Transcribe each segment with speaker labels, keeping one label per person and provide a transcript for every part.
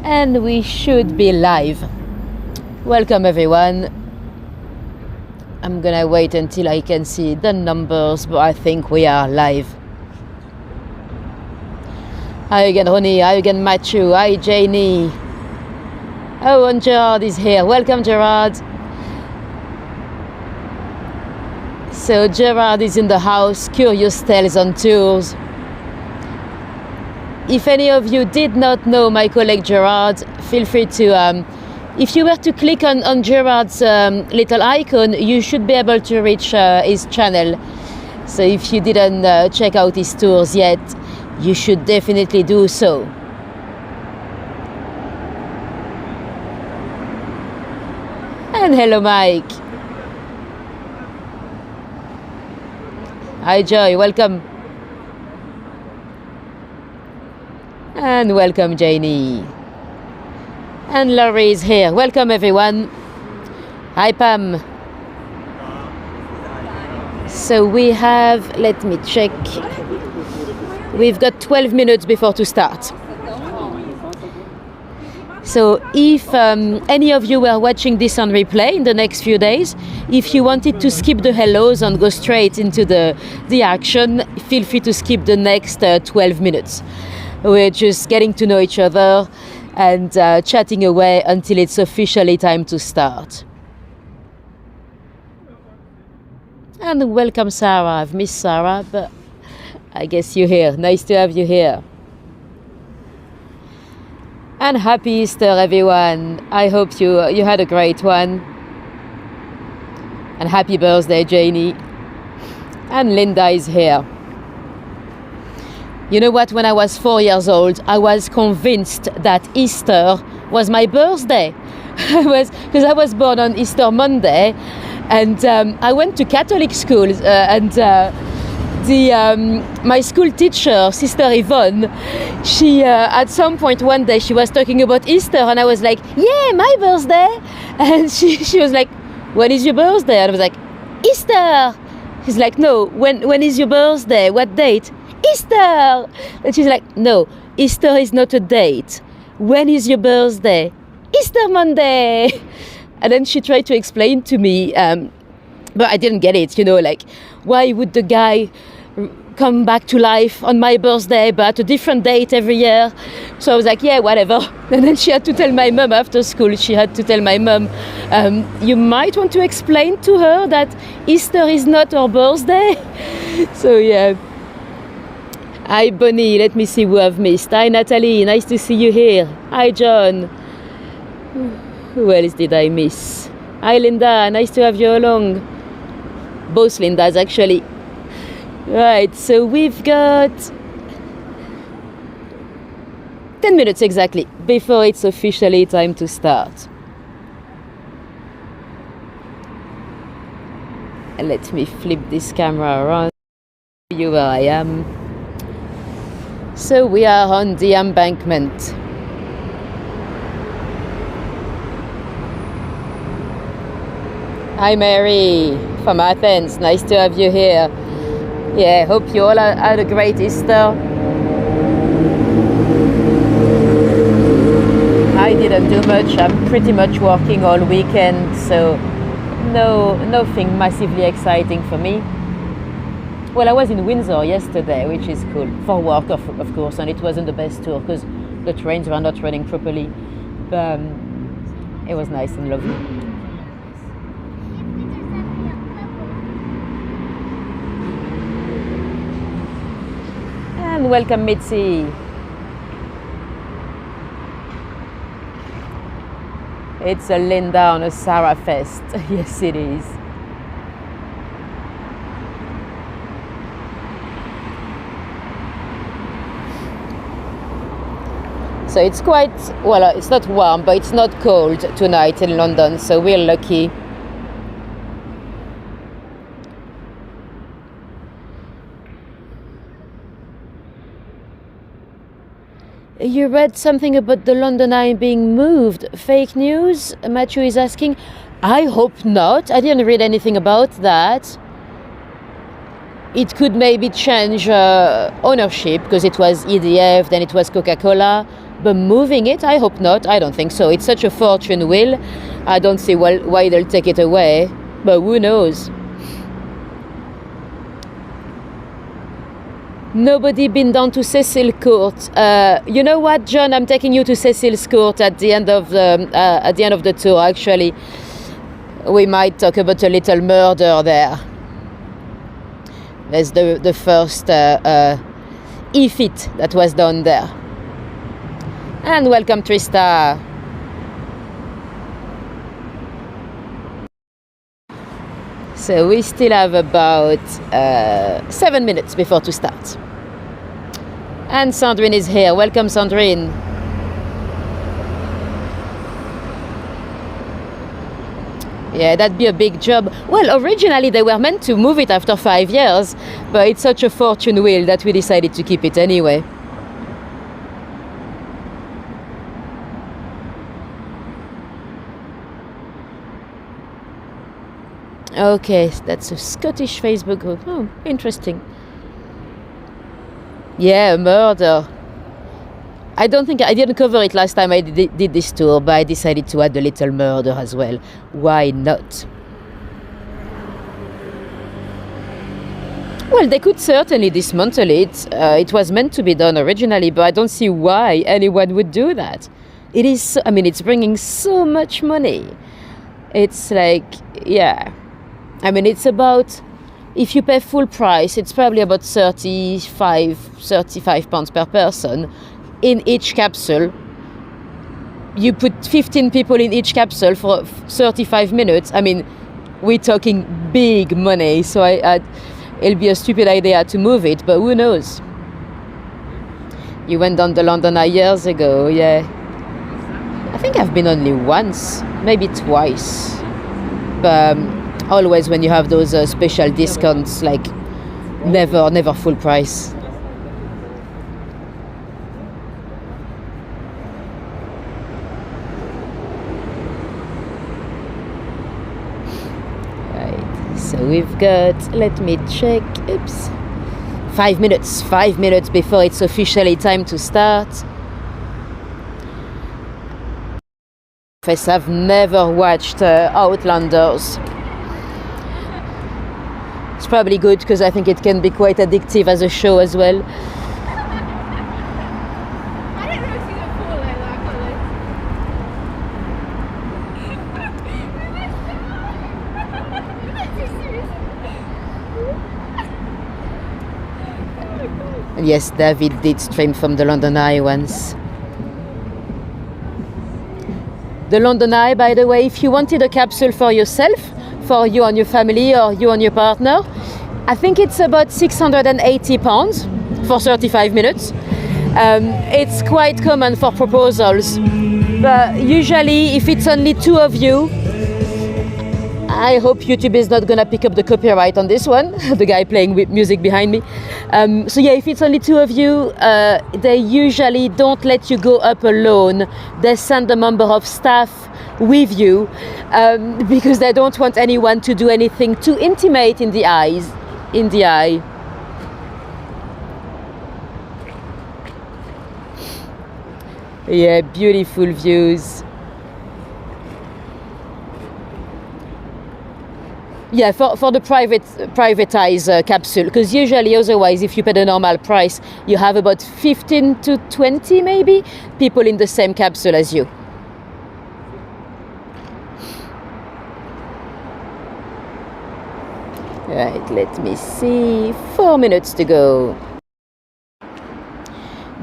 Speaker 1: And we should be live. Welcome everyone. I'm gonna wait until I can see the numbers, but I think we are live. Hi again Ronnie, hi again Matthew, hi Janie. Oh, and Gerard is here. Welcome Gerard. So Gerard is in the house, Curious Tales on Tours. If any of you did not know my colleague Gerard, feel free to, if you were to click on Gerard's little icon, you should be able to reach his channel. So if you didn't check out his tours yet, you should definitely do so. And hello Mike. Hi Joy, welcome. And welcome Janie. And Laurie is here. Welcome everyone. Hi Pam. So we have, let me check. We've got 12 minutes before to start. So if any of you were watching this on replay in the next few days, if you wanted to skip the hellos and go straight into the action, feel free to skip the next 12 minutes. We're just getting to know each other and chatting away until it's officially time to start. And welcome Sarah. I've missed Sarah, but I guess you're here. Nice to have you here. And happy Easter everyone. I hope you had a great one. And happy birthday Janie. And Linda is here. You know what, when I was 4 years old, I was convinced that Easter was my birthday. Because I was born on Easter Monday, and I went to Catholic school, and my school teacher, Sister Yvonne, she at some point one day she was talking about Easter, and I was like, yeah, my birthday. And she was like, when is your birthday? And I was like, Easter. She's like, no, when is your birthday? What date? Easter. And she's like, no, Easter is not a date. When is your birthday? Easter Monday. And then she tried to explain to me, but I didn't get it, like, why would the guy come back to life on my birthday but a different date every year? So I was like, yeah, whatever. And then she had to tell my mum after school, you might want to explain to her that Easter is not her birthday. So yeah. Hi Bonnie, let me see who I've missed. Hi Nathalie, nice to see you here. Hi John. Who else did I miss? Hi Linda, nice to have you along. Both Lindas actually. Right, so we've got 10 minutes exactly before it's officially time to start. And let me flip this camera around. You where I am. So we are on the embankment. Hi Mary from Athens, nice to have you here. Yeah, hope you all had a great Easter. I didn't do much, I'm pretty much working all weekend, so nothing massively exciting for me. Well, I was in Windsor yesterday, which is cool, for work of course, and it wasn't the best tour because the trains were not running properly, but it was nice and lovely. And welcome Mitzi. It's a Linda on a Sarah Fest. Yes it is. So it's quite, well, it's not warm, but it's not cold tonight in London, so we're lucky. You read something about the London Eye being moved. Fake news? Matthew is asking. I hope not. I didn't read anything about that. it could maybe change ownership, because it was EDF, then it was Coca-Cola. But moving it, I hope not. I don't think so. It's such a fortune wheel. I don't see why they'll take it away. But who knows? Nobody been down to Cecil Court. You know what, John? I'm taking you to Cecil's Court at the end of the tour. Actually, we might talk about a little murder there. There's the first e-fit that was done there. And welcome, Trista. So we still have about 7 minutes before to start. And Sandrine is here. Welcome, Sandrine. Yeah, that'd be a big job. Well, originally they were meant to move it after 5 years, but it's such a fortune wheel that we decided to keep it anyway. Okay, that's a Scottish Facebook group. Oh, interesting. Yeah, murder. I don't think I didn't cover it last time I did this tour, but I decided to add a little murder as well. Why not? Well, they could certainly dismantle it. It was meant to be done originally, but I don't see why anyone would do that. It is, I mean, it's bringing so much money. It's like, yeah. I mean, it's about, if you pay full price, it's probably about 35 pounds per person in each capsule. You put 15 people in each capsule for 35 minutes. I mean, we're talking big money, so it'll be a stupid idea to move it, but who knows? You went down the London Eye years ago, yeah. I think I've been only once, maybe twice. But always when you have those special discounts, like never full price. Right, so we've got, let me check, oops, 5 minutes before it's officially time to start. I've never watched Outlanders. It's probably good because I think it can be quite addictive as a show as well.
Speaker 2: I didn't know she was cool like
Speaker 1: that. Yes, David did stream from the London Eye once. The London Eye, by the way, if you wanted a capsule for yourself, for you and your family or you and your partner, I think it's about £680 for 35 minutes. It's quite common for proposals, but usually if it's only two of you, I hope YouTube is not gonna pick up the copyright on this one, the guy playing with music behind me. So yeah, if it's only two of you, they usually don't let you go up alone. They send a member of staff with you because they don't want anyone to do anything too intimate in the eye. Yeah, beautiful views. Yeah, for the privatized capsule, because usually otherwise if you pay the normal price, you have about 15 to 20 maybe people in the same capsule as you. Right, let me see, 4 minutes to go.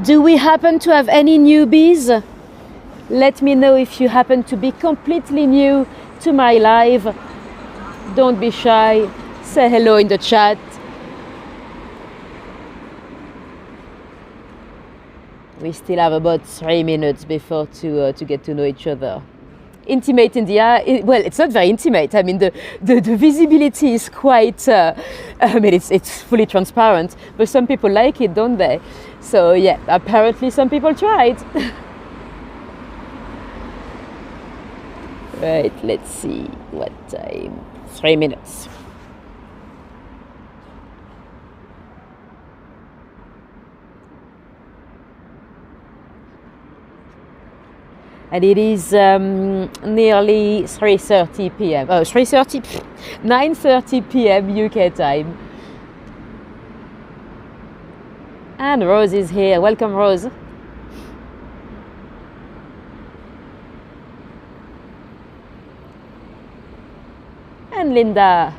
Speaker 1: Do we happen to have any newbies? Let me know if you happen to be completely new to my live. Don't be shy, say hello in the chat. We still have about 3 minutes before to get to know each other. Intimate in the eye, well, it's not very intimate. I mean, the visibility is quite, I mean, it's fully transparent, but some people like it, don't they? So yeah, apparently some people tried. Right, let's see what time. 3 minutes. and it is nearly 3:30 p.m. Oh, 3:30, 9:30 p.m. UK time. And Rose is here. Welcome, Rose. And Linda.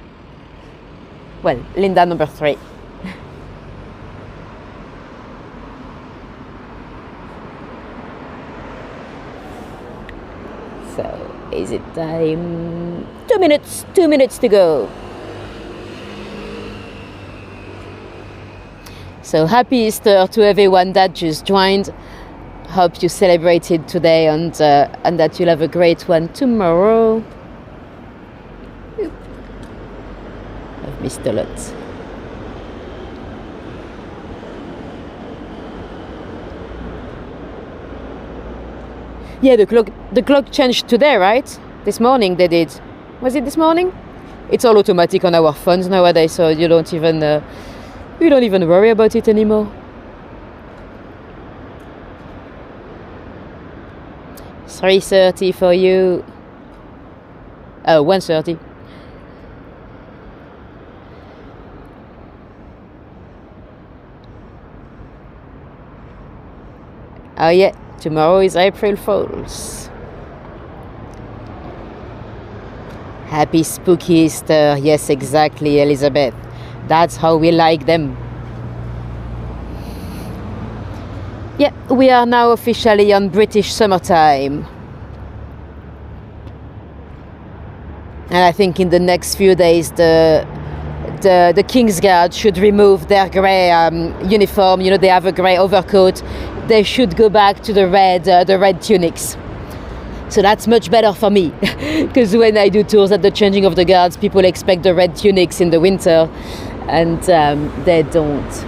Speaker 1: Well, Linda number 3. So, is it time? 2 minutes, 2 minutes to go. So happy Easter to everyone that just joined. Hope you celebrated today and that you'll have a great one tomorrow. I've missed a lot. Yeah, the clock changed today, right? This morning they did. Was it this morning? It's all automatic on our phones nowadays, so you don't even worry about it anymore. 3:30 for you. Oh, 1:30. Oh yeah, tomorrow is April Fools. Happy spooky Easter. Yes, exactly, Elizabeth. That's how we like them. Yeah, we are now officially on British summertime. And I think in the next few days the King's Guard should remove their grey uniform. You know, they have a grey overcoat. They should go back to the red tunics. So that's much better for me, because when I do tours at the changing of the guards, people expect the red tunics in the winter, and they don't.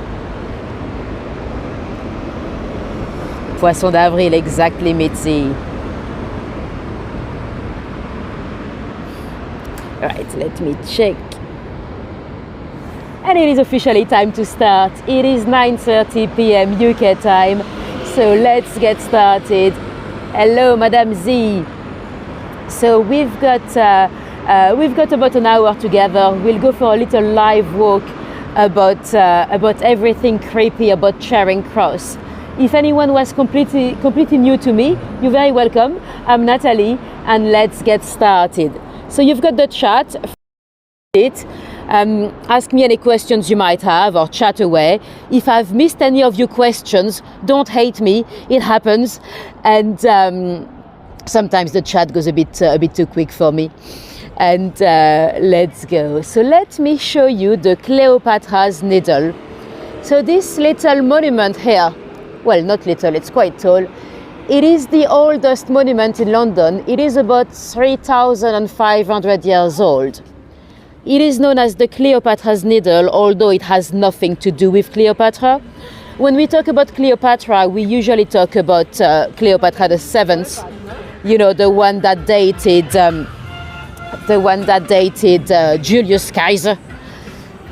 Speaker 1: Poisson d'avril, exactly, Mitzi. Right, let me check. And it is officially time to start. It is 9:30 p.m. UK time, so let's get started. Hello, Madame Z. So we've got about an hour together. We'll go for a little live walk about everything creepy about Charing Cross. If anyone was completely new to me, you're very welcome. I'm Nathalie, and let's get started. So you've got the chat. Ask me any questions you might have, or chat away. If I've missed any of your questions, don't hate me. It happens, and sometimes the chat goes a bit too quick for me. And let's go. So let me show you the Cleopatra's Needle. So this little monument here, well, not little, it's quite tall. It is the oldest monument in London. It is about 3,500 years old. It is known as the Cleopatra's Needle, although it has nothing to do with Cleopatra. When we talk about Cleopatra, we usually talk about Cleopatra VII, you know, the one that dated Julius Caesar.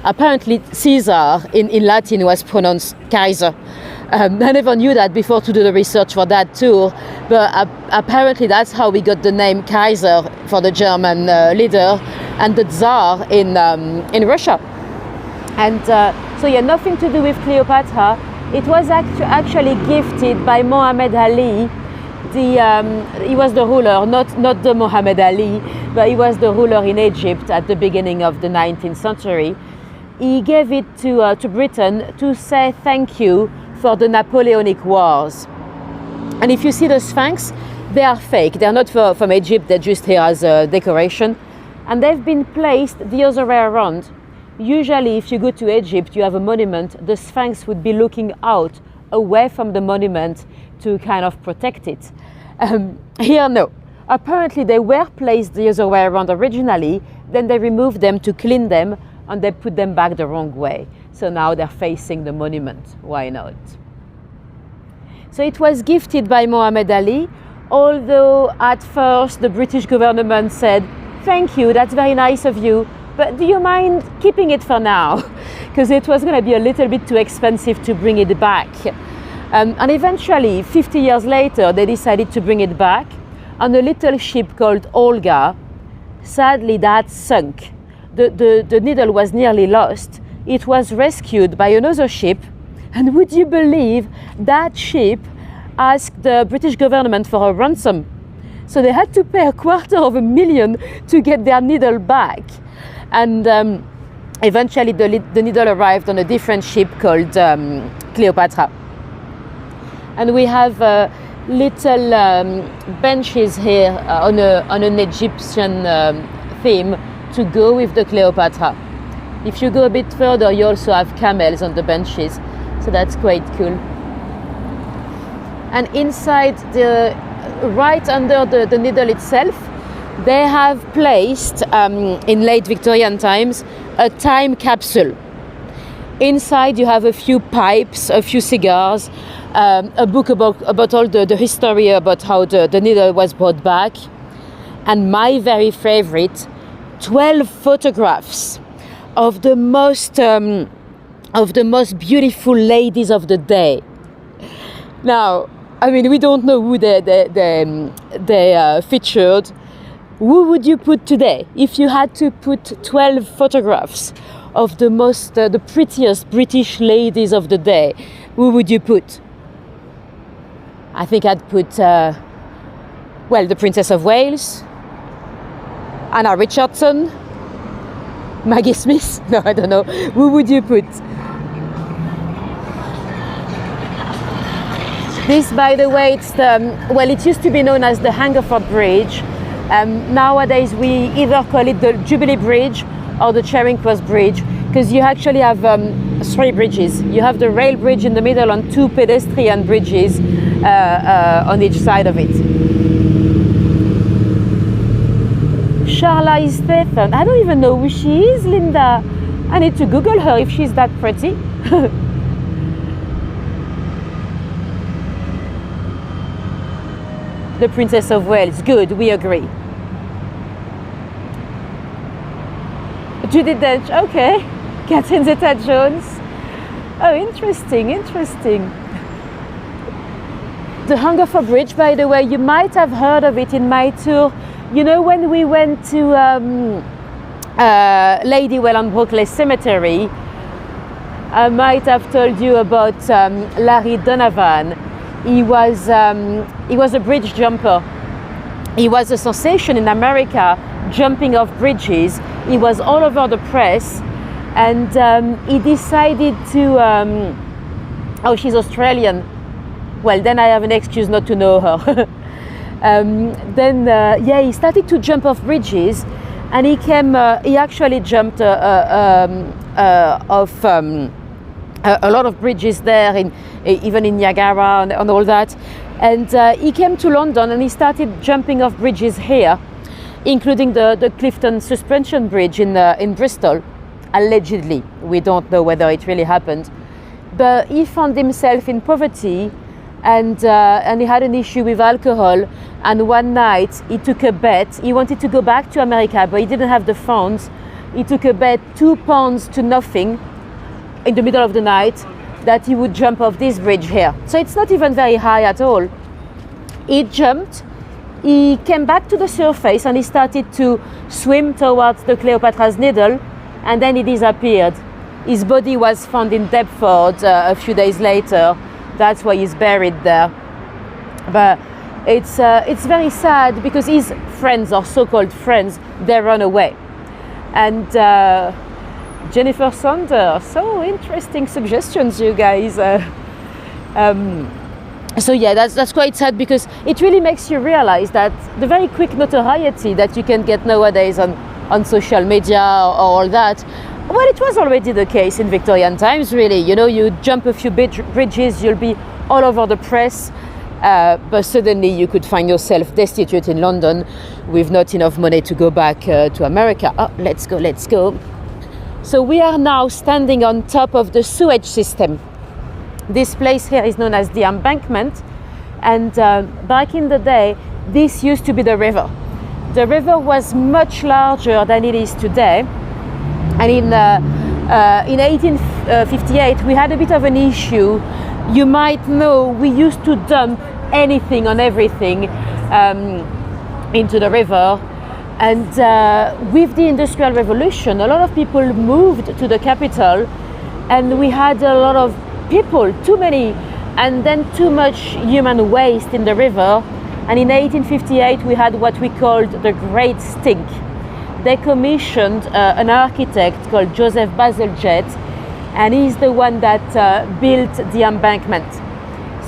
Speaker 1: Apparently, Caesar in Latin was pronounced Kaiser. I never knew that before to do the research for that tour, but apparently that's how we got the name Kaiser for the German leader, and the Tsar in Russia. And so yeah, nothing to do with Cleopatra. It was actually gifted by Muhammad Ali. He was the ruler, not the Muhammad Ali, but he was the ruler in Egypt at the beginning of the 19th century. He gave it to Britain to say thank you for the Napoleonic Wars. And if you see the Sphinx, they are fake. They're not from Egypt, they're just here as a decoration. And they've been placed the other way around. Usually, if you go to Egypt, you have a monument, the Sphinx would be looking out, away from the monument to kind of protect it. Here, no. Apparently, they were placed the other way around originally, then they removed them to clean them, and they put them back the wrong way. So now they're facing the monument. Why not? So it was gifted by Muhammad Ali, although at first the British government said, thank you, that's very nice of you, but do you mind keeping it for now? Because it was going to be a little bit too expensive to bring it back. And eventually, 50 years later, they decided to bring it back. on a little ship called Olga. Sadly, that sunk. The needle was nearly lost. It was rescued by another ship, and would you believe that ship asked the British government for a ransom? So they had to pay $250,000 to get their needle back. And eventually the needle arrived on a different ship called Cleopatra. And we have little benches here on an Egyptian theme to go with the Cleopatra. If you go a bit further, you also have camels on the benches, so that's quite cool. And inside, right under the needle itself, they have placed, in late Victorian times, a time capsule. Inside you have a few pipes, a few cigars, a book about all the history about how the needle was brought back, and my very favorite, 12 photographs of the most beautiful ladies of the day. Now, I mean, we don't know who they featured. Who would you put today if you had to put 12 photographs of the prettiest British ladies of the day? Who would you put? I think I'd put the Princess of Wales, Anna Richardson, Maggie Smith. No, I don't know. Who would you put? This, by the way, it used to be known as the Hungerford Bridge. Nowadays, we either call it the Jubilee Bridge or the Charing Cross Bridge, because you actually have 3 bridges. You have the rail bridge in the middle and 2 pedestrian bridges on each side of it. Charlize Theron. I don't even know who she is, Linda. I need to Google her if she's that pretty. The Princess of Wales. Good, we agree. Judi Dench, okay. Catherine Zeta-Jones. Oh, interesting. The Hungerford Bridge, by the way, you might have heard of it in my tour. You know, when we went to Lady Welland Brockley Cemetery, I might have told you about Larry Donovan. He was a bridge jumper. He was a sensation in America, jumping off bridges. He was all over the press, and he decided to. She's Australian. Well, then I have an excuse not to know her. He started to jump off bridges, and he actually jumped off a lot of bridges there, even in Niagara and all that. And he came to London and he started jumping off bridges here, including the Clifton Suspension Bridge in Bristol, allegedly. We don't know whether it really happened. But he found himself in poverty, and he had an issue with alcohol. And one night he took a bet. He wanted to go back to America, but he didn't have the funds. He took a bet, £2 to nothing, in the middle of the night, that he would jump off this bridge here. So it's not even very high at all. He jumped, he came back to the surface, and he started to swim towards the Cleopatra's Needle, and then he disappeared. His body was found in Deptford a few days later. That's why he's buried there. But it's very sad, because his friends, or so-called friends, they run away. And Jennifer Saunders, so interesting suggestions, you guys. So yeah, that's quite sad, because it really makes you realize that the very quick notoriety that you can get nowadays on social media or all that, well, it was already the case in Victorian times, really. You know, you jump a few bridges, you'll be all over the press, but suddenly you could find yourself destitute in London with not enough money to go back to America. Oh, let's go. So we are now standing on top of the sewage system. This place here is known as the Embankment, and back in the day, this used to be the river. The river was much larger than it is today, and in 1858 we had a bit of an issue. You might know we used to dump anything on everything. into the river. And with the Industrial Revolution, a lot of people moved to the capital, and we had a lot of people, too many, and then too much human waste in the river. And in 1858, we had what we called the Great Stink. They commissioned an architect called Joseph Bazalgette, and he's the one that built the embankment.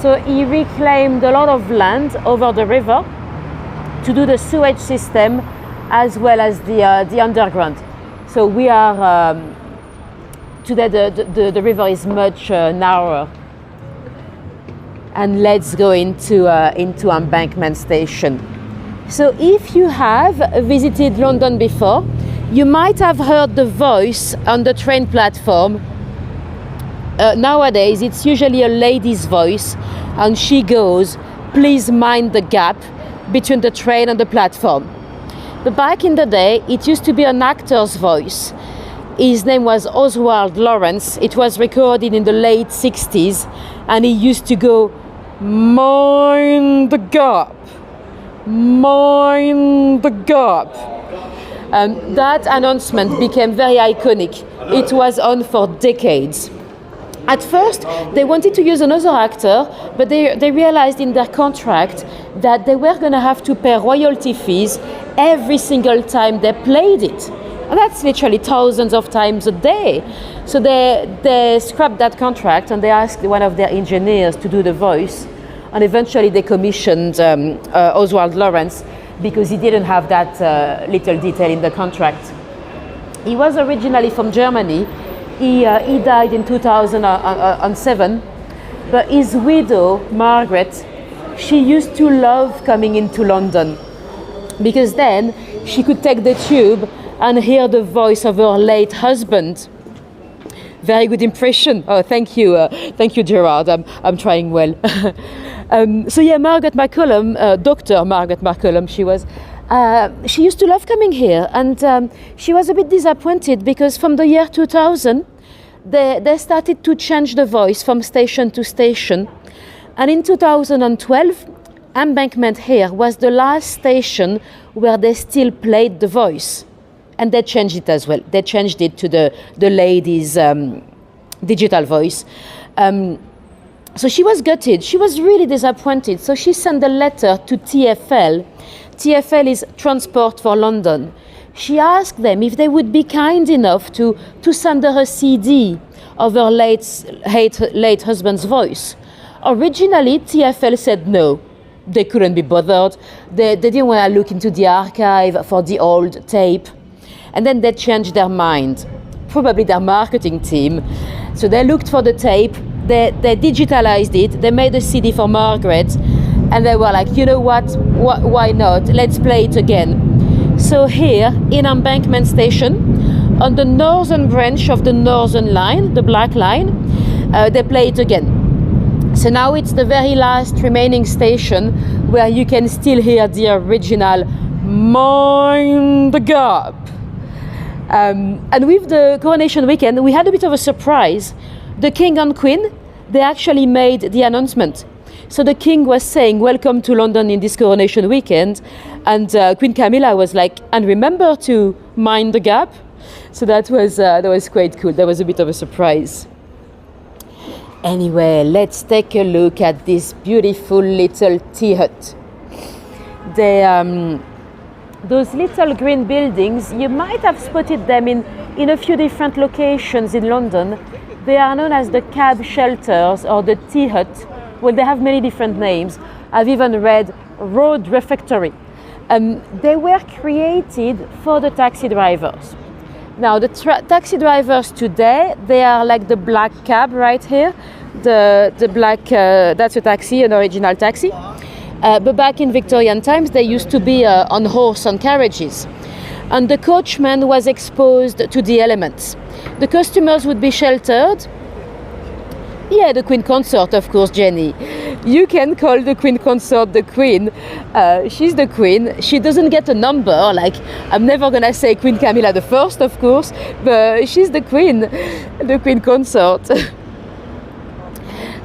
Speaker 1: So he reclaimed a lot of land over the river to do the sewage system as well as the underground. So we are, today the river is much narrower. And let's go into Embankment Station. So if you have visited London before, you might have heard the voice on the train platform. Nowadays, it's usually a lady's voice, and she goes, "Please mind the gap between the train and the platform." But back in the day, it used to be an actor's voice. His name was Oswald Lawrence. It was recorded in the late 60s, and he used to go, "Mind the gap, mind the gap." That announcement became very iconic. It was on for decades. At first, they wanted to use another actor, but they realized in their contract that they were going to have to pay royalty fees every single time they played it. And that's literally thousands of times a day. So they scrapped that contract, and they asked one of their engineers to do the voice. And eventually they commissioned Oswald Lawrence, because he didn't have that little detail in the contract. He was originally from Germany. He died in 2007, but his widow, Margaret, she used to love coming into London, because then she could take the tube and hear the voice of her late husband. Very good impression. Oh, thank you, Gerard. I'm trying well. So yeah, Margaret McCollum, Dr. Margaret McCollum, she used to love coming here, and she was a bit disappointed because from the year 2000, they started to change the voice from station to station. And in 2012, Embankment here was the last station where they still played the voice. And they changed it as well. They changed it to the lady's digital voice. So she was gutted. She was really disappointed. So she sent a letter to TfL. TfL is Transport for London. She asked them if they would be kind enough to send her a CD of her late husband's voice. Originally, TfL said no. They couldn't be bothered. They didn't want to look into the archive for the old tape. And then they changed their mind, probably their marketing team. So they looked for the tape, they digitalized it, they made a CD for Margaret, and they were like, you know what, why not? Let's play it again. So here in Embankment Station, on the northern branch of the Northern Line, the Black Line, they play it again. So now it's the very last remaining station where you can still hear the original "Mind the Gap." And with the coronation weekend, we had a bit of a surprise. The King and Queen, they actually made the announcement. So the King was saying, "Welcome to London in this coronation weekend." And Queen Camilla was like, "And remember to mind the gap." So that was quite cool. That was a bit of a surprise. Anyway, let's take a look at this beautiful little tea hut. Those little green buildings, you might have spotted them in a few different locations in London. They are known as the cab shelters or the tea hut. Well, they have many different names. I've even read road refectory. They were created for the taxi drivers. Now, the taxi drivers today, they are like the black cab right here. The black, that's a taxi, an original taxi. But back in Victorian times, they used to be on horse and carriages. And the coachman was exposed to the elements. The customers would be sheltered. Yeah, the Queen Consort, of course, Jenny. You can call the Queen Consort the Queen. She's the Queen. She doesn't get a number, like, I'm never gonna say Queen Camilla the First, of course, but she's the Queen Consort.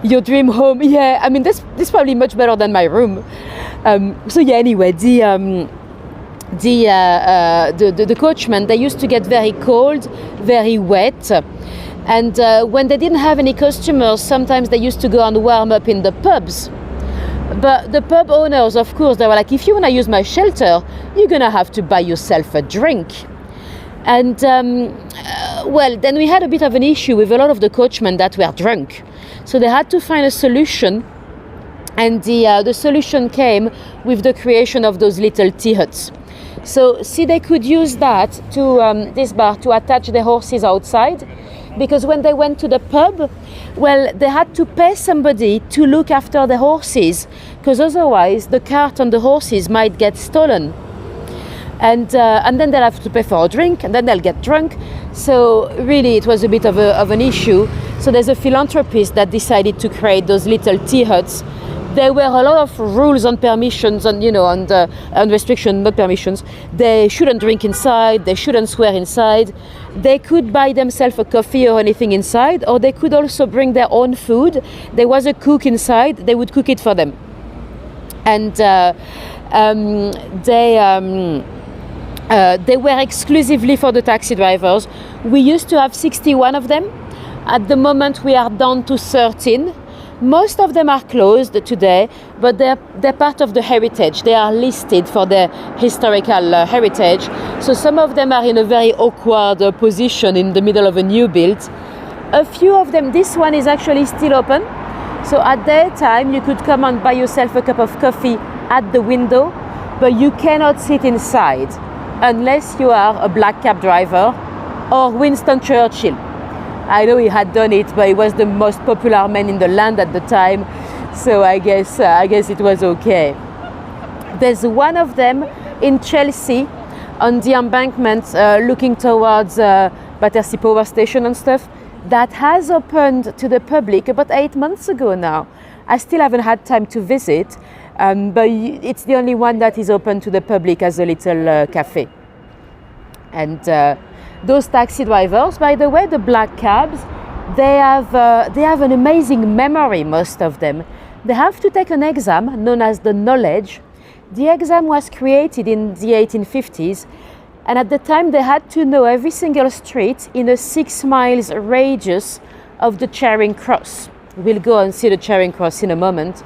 Speaker 1: Your dream home, yeah, I mean, this is probably much better than my room. So yeah, anyway, the coachmen, they used to get very cold, very wet. And when they didn't have any customers, sometimes they used to go and warm up in the pubs. But the pub owners, of course, they were like, if you want to use my shelter, you're going to have to buy yourself a drink. And, well, then we had a bit of an issue with a lot of the coachmen that were drunk. So they had to find a solution. And the solution came with the creation of those little tea huts. So, see, they could use that to this bar to attach the horses outside. Because when they went to the pub, well, they had to pay somebody to look after the horses, because otherwise the cart and the horses might get stolen. And then they'll have to pay for a drink, and then they'll get drunk. So really, it was a bit of an issue. So there's a philanthropist that decided to create those little tea huts. There were a lot of rules and permissions and, and restrictions, not permissions. They shouldn't drink inside, they shouldn't swear inside. They could buy themselves a coffee or anything inside, or they could also bring their own food. There was a cook inside, they would cook it for them. And they were exclusively for the taxi drivers. We used to have 61 of them. At the moment, we are down to 13. Most of them are closed today, but they're part of the heritage. They are listed for their historical heritage. So some of them are in a very awkward position in the middle of a new build. A few of them, this one is actually still open. So at daytime, you could come and buy yourself a cup of coffee at the window, but you cannot sit inside unless you are a black cab driver or Winston Churchill. I know he had done it, but he was the most popular man in the land at the time, so I guess it was okay. There's one of them in Chelsea on the embankment, looking towards Battersea Power Station and stuff, that has opened to the public about 8 months ago now. I still haven't had time to visit, but it's the only one that is open to the public as a little cafe. And those taxi drivers, by the way, the black cabs, they have an amazing memory, most of them. They have to take an exam known as the knowledge. The exam was created in the 1850s, and at the time they had to know every single street in a 6 miles radius of the Charing Cross. We'll go and see the Charing Cross in a moment.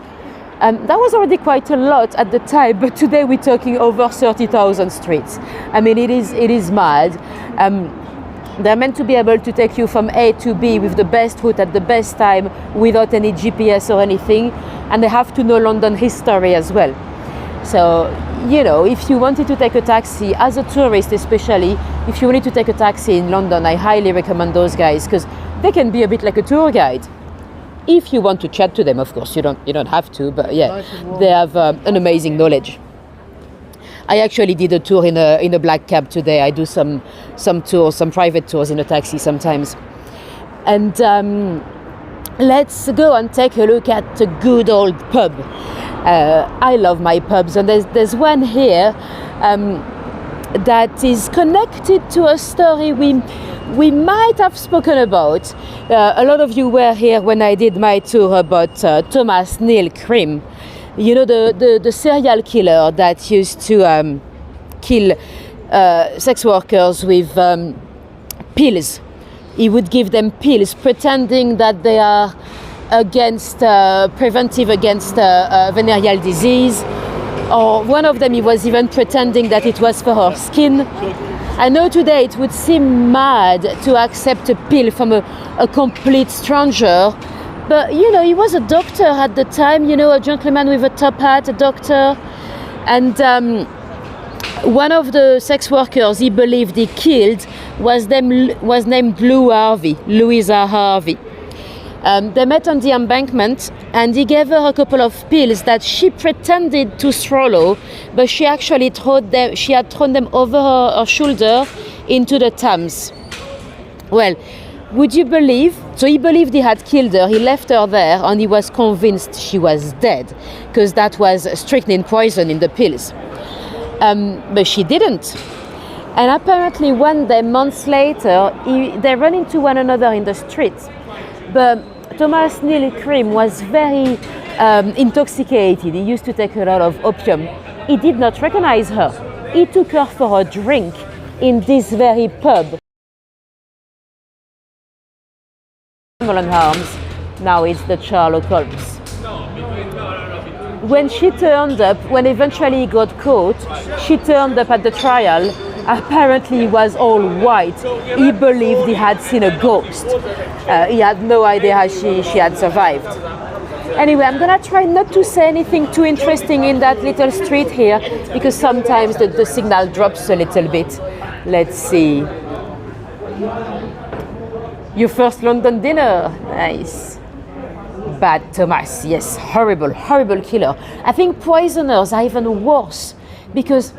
Speaker 1: That was already quite a lot at the time, but today we're talking over 30,000 streets. I mean, it is mad. They're meant to be able to take you from A to B with the best route at the best time without any GPS or anything, and they have to know London history as well. So, if you wanted to take a taxi, as a tourist especially, if you wanted to take a taxi in London, I highly recommend those guys, because they can be a bit like a tour guide. If you want to chat to them, of course, you don't have to, but yeah, they have an amazing knowledge. I actually did a tour in a black cab today. I do some tours, some private tours in a taxi sometimes. And let's go and take a look at a good old pub. I love my pubs, and there's one here that is connected to a story we might have spoken about. A lot of you were here when I did my tour about Thomas Neil Cream. The serial killer that used to kill sex workers with pills. He would give them pills pretending that they are preventive against venereal disease. Or one of them, he was even pretending that it was for her skin. I know today it would seem mad to accept a pill from a complete stranger, but he was a doctor at the time, a gentleman with a top hat, a doctor. And one of the sex workers he believed he killed was named Louisa Harvey. They met on the embankment, and he gave her a couple of pills that she pretended to swallow, but she actually had thrown them over her shoulder into the Thames. Well, would you believe? So he believed he had killed her, he left her there, and he was convinced she was dead, because that was strychnine poison in the pills. But she didn't. And apparently one day, months later, they ran into one another in the street. But Thomas Neil Cream was very intoxicated. He used to take a lot of opium. He did not recognize her. he took her for a drink in this very pub. Mullen Arms, now it's the Sherlock Holmes. When she turned up, when eventually he got caught, she turned up at the trial. Apparently he was all white. He believed he had seen a ghost. He had no idea how she had survived. Anyway, I'm gonna try not to say anything too interesting in that little street here, because sometimes the signal drops a little bit. Let's see. Your first London dinner, nice. Bad Thomas, yes, horrible, horrible killer. I think poisoners are even worse because,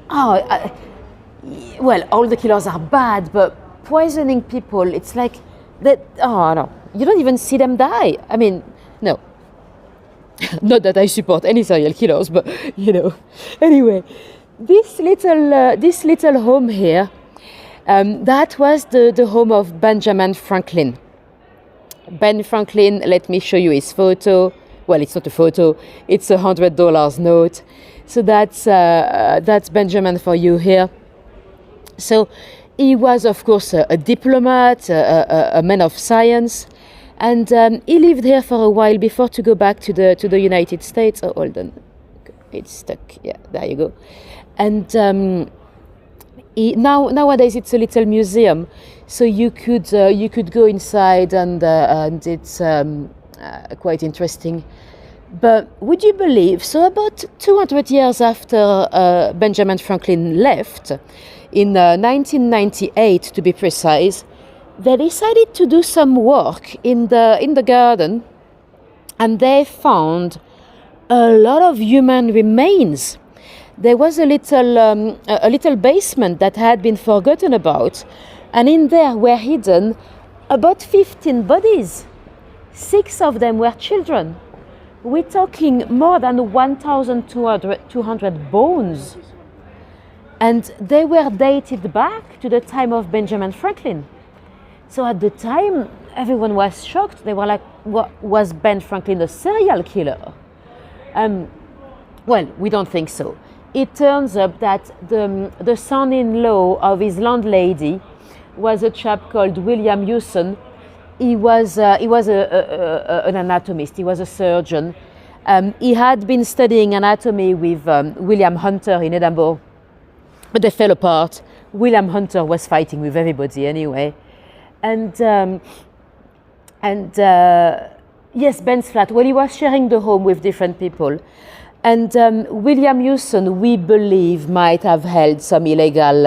Speaker 1: well, all the killers are bad, but poisoning people, it's like that. Oh no, you don't even see them die. I mean, no. Not that I support any serial killers, but you know. Anyway, this little home here. That was the home of Benjamin Franklin. Ben Franklin, let me show you his photo. Well, it's not a photo, it's $100 note. So that's Benjamin for you here. So he was, of course, a diplomat, a man of science, and he lived here for a while before to go back to the United States. Oh, hold on, it's stuck. Yeah, there you go. And nowadays it's a little museum, so you could go inside and it's quite interesting. But would you believe? So about 200 years after Benjamin Franklin left, in 1998 to be precise, they decided to do some work in the garden, and they found a lot of human remains. There was a little basement that had been forgotten about, and in there were hidden about 15 bodies. 6 of them were children. We're talking more than 1,200 bones. And they were dated back to the time of Benjamin Franklin. So at the time, everyone was shocked. They were like, was Ben Franklin a serial killer? Well, we don't think so. It turns up that the son-in-law of his landlady was a chap called William Hewson. He was an anatomist. He was a surgeon. He had been studying anatomy with William Hunter in Edinburgh, but they fell apart. William Hunter was fighting with everybody anyway, and yes, Ben's flat. Well, he was sharing the home with different people. And William Hewson, we believe, might have held some illegal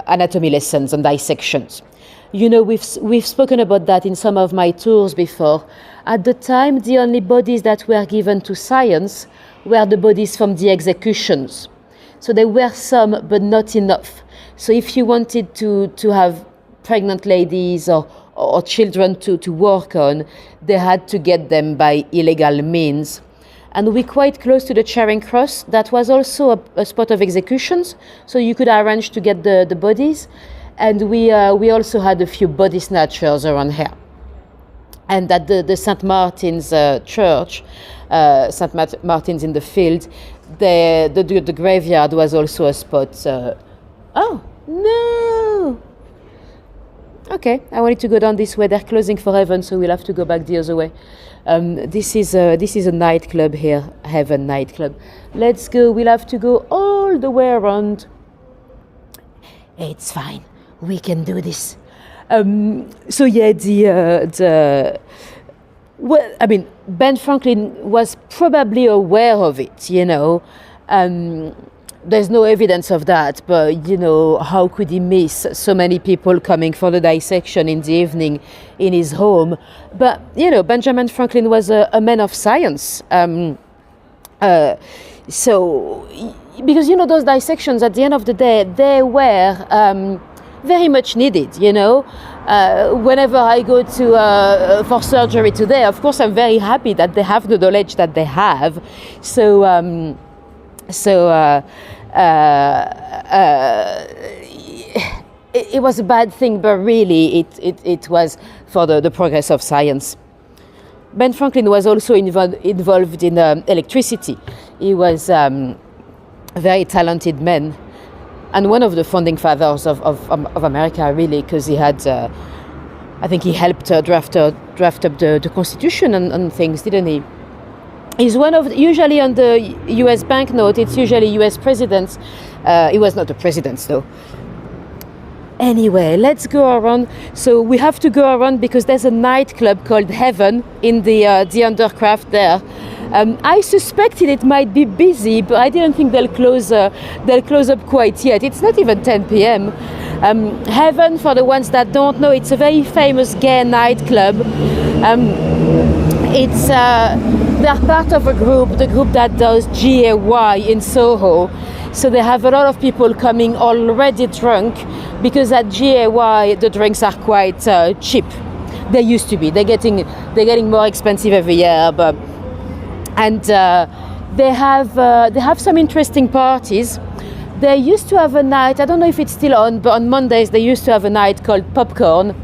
Speaker 1: anatomy lessons and dissections. You know, we've spoken about that in some of my tours before. At the time, the only bodies that were given to science were the bodies from the executions. So there were some, but not enough. So if you wanted to have pregnant ladies or children to work on, they had to get them by illegal means. And we're quite close to the Charing Cross. That was also a spot of executions, so you could arrange to get the bodies. And we also had a few body snatchers around here. And at the St. Martin's church, St. Martin's in the Field, the graveyard was also a spot. Oh, no! Okay, I wanted to go down this way. They're closing for Heaven, so we'll have to go back the other way. This is a nightclub here, Heaven nightclub. Let's go. We'll have to go all the way around. It's fine. We can do this. So yeah, well, I mean, Ben Franklin was probably aware of it. You know. There's no evidence of that, but you know, how could he miss so many people coming for the dissection in the evening in his home? But you know, Benjamin Franklin was a man of science. So, because you know, those dissections at the end of the day, they were very much needed. You know, whenever I go to for surgery today, of course, I'm very happy that they have the knowledge that they have. So. It was a bad thing, but really it was for the progress of science. Ben Franklin was also involved in electricity. He was a very talented man, and one of the founding fathers of America, really, because he had, I think he helped draft up the Constitution and things, didn't he? He's one of, usually on the US banknote, it's usually US presidents. He was not a president, though. Anyway, let's go around. So we have to go around because there's a nightclub called Heaven in the Undercraft there. I suspected it might be busy, but I didn't think they'll close up quite yet. It's not even 10 p.m. Heaven, for the ones that don't know, it's a very famous gay nightclub. They're part of a group, the group that does GAY in Soho. So they have a lot of people coming already drunk, because at GAY the drinks are quite cheap. They used to be. They're getting more expensive every year, and they have some interesting parties. They used to have a night, I don't know if it's still on, but on Mondays they used to have a night called Popcorn.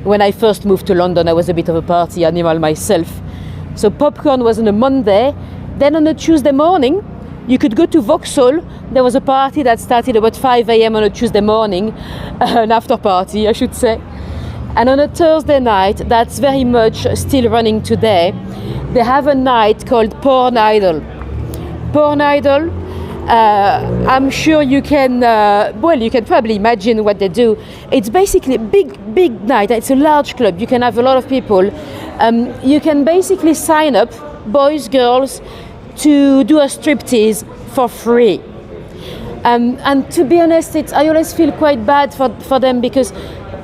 Speaker 1: When I first moved to London, I was a bit of a party animal myself. So Popcorn was on a Monday. Then on a Tuesday morning, you could go to Vauxhall. There was a party that started about 5 a.m. on a Tuesday morning, an after party, I should say. And on a Thursday night, that's very much still running today, they have a night called Porn Idol. Porn Idol, I'm sure you can, you can probably imagine what they do. It's basically a big night. It's a large club. You can have a lot of people. You can basically sign up, boys, girls, to do a striptease for free. And to be honest, I always feel quite bad for them, because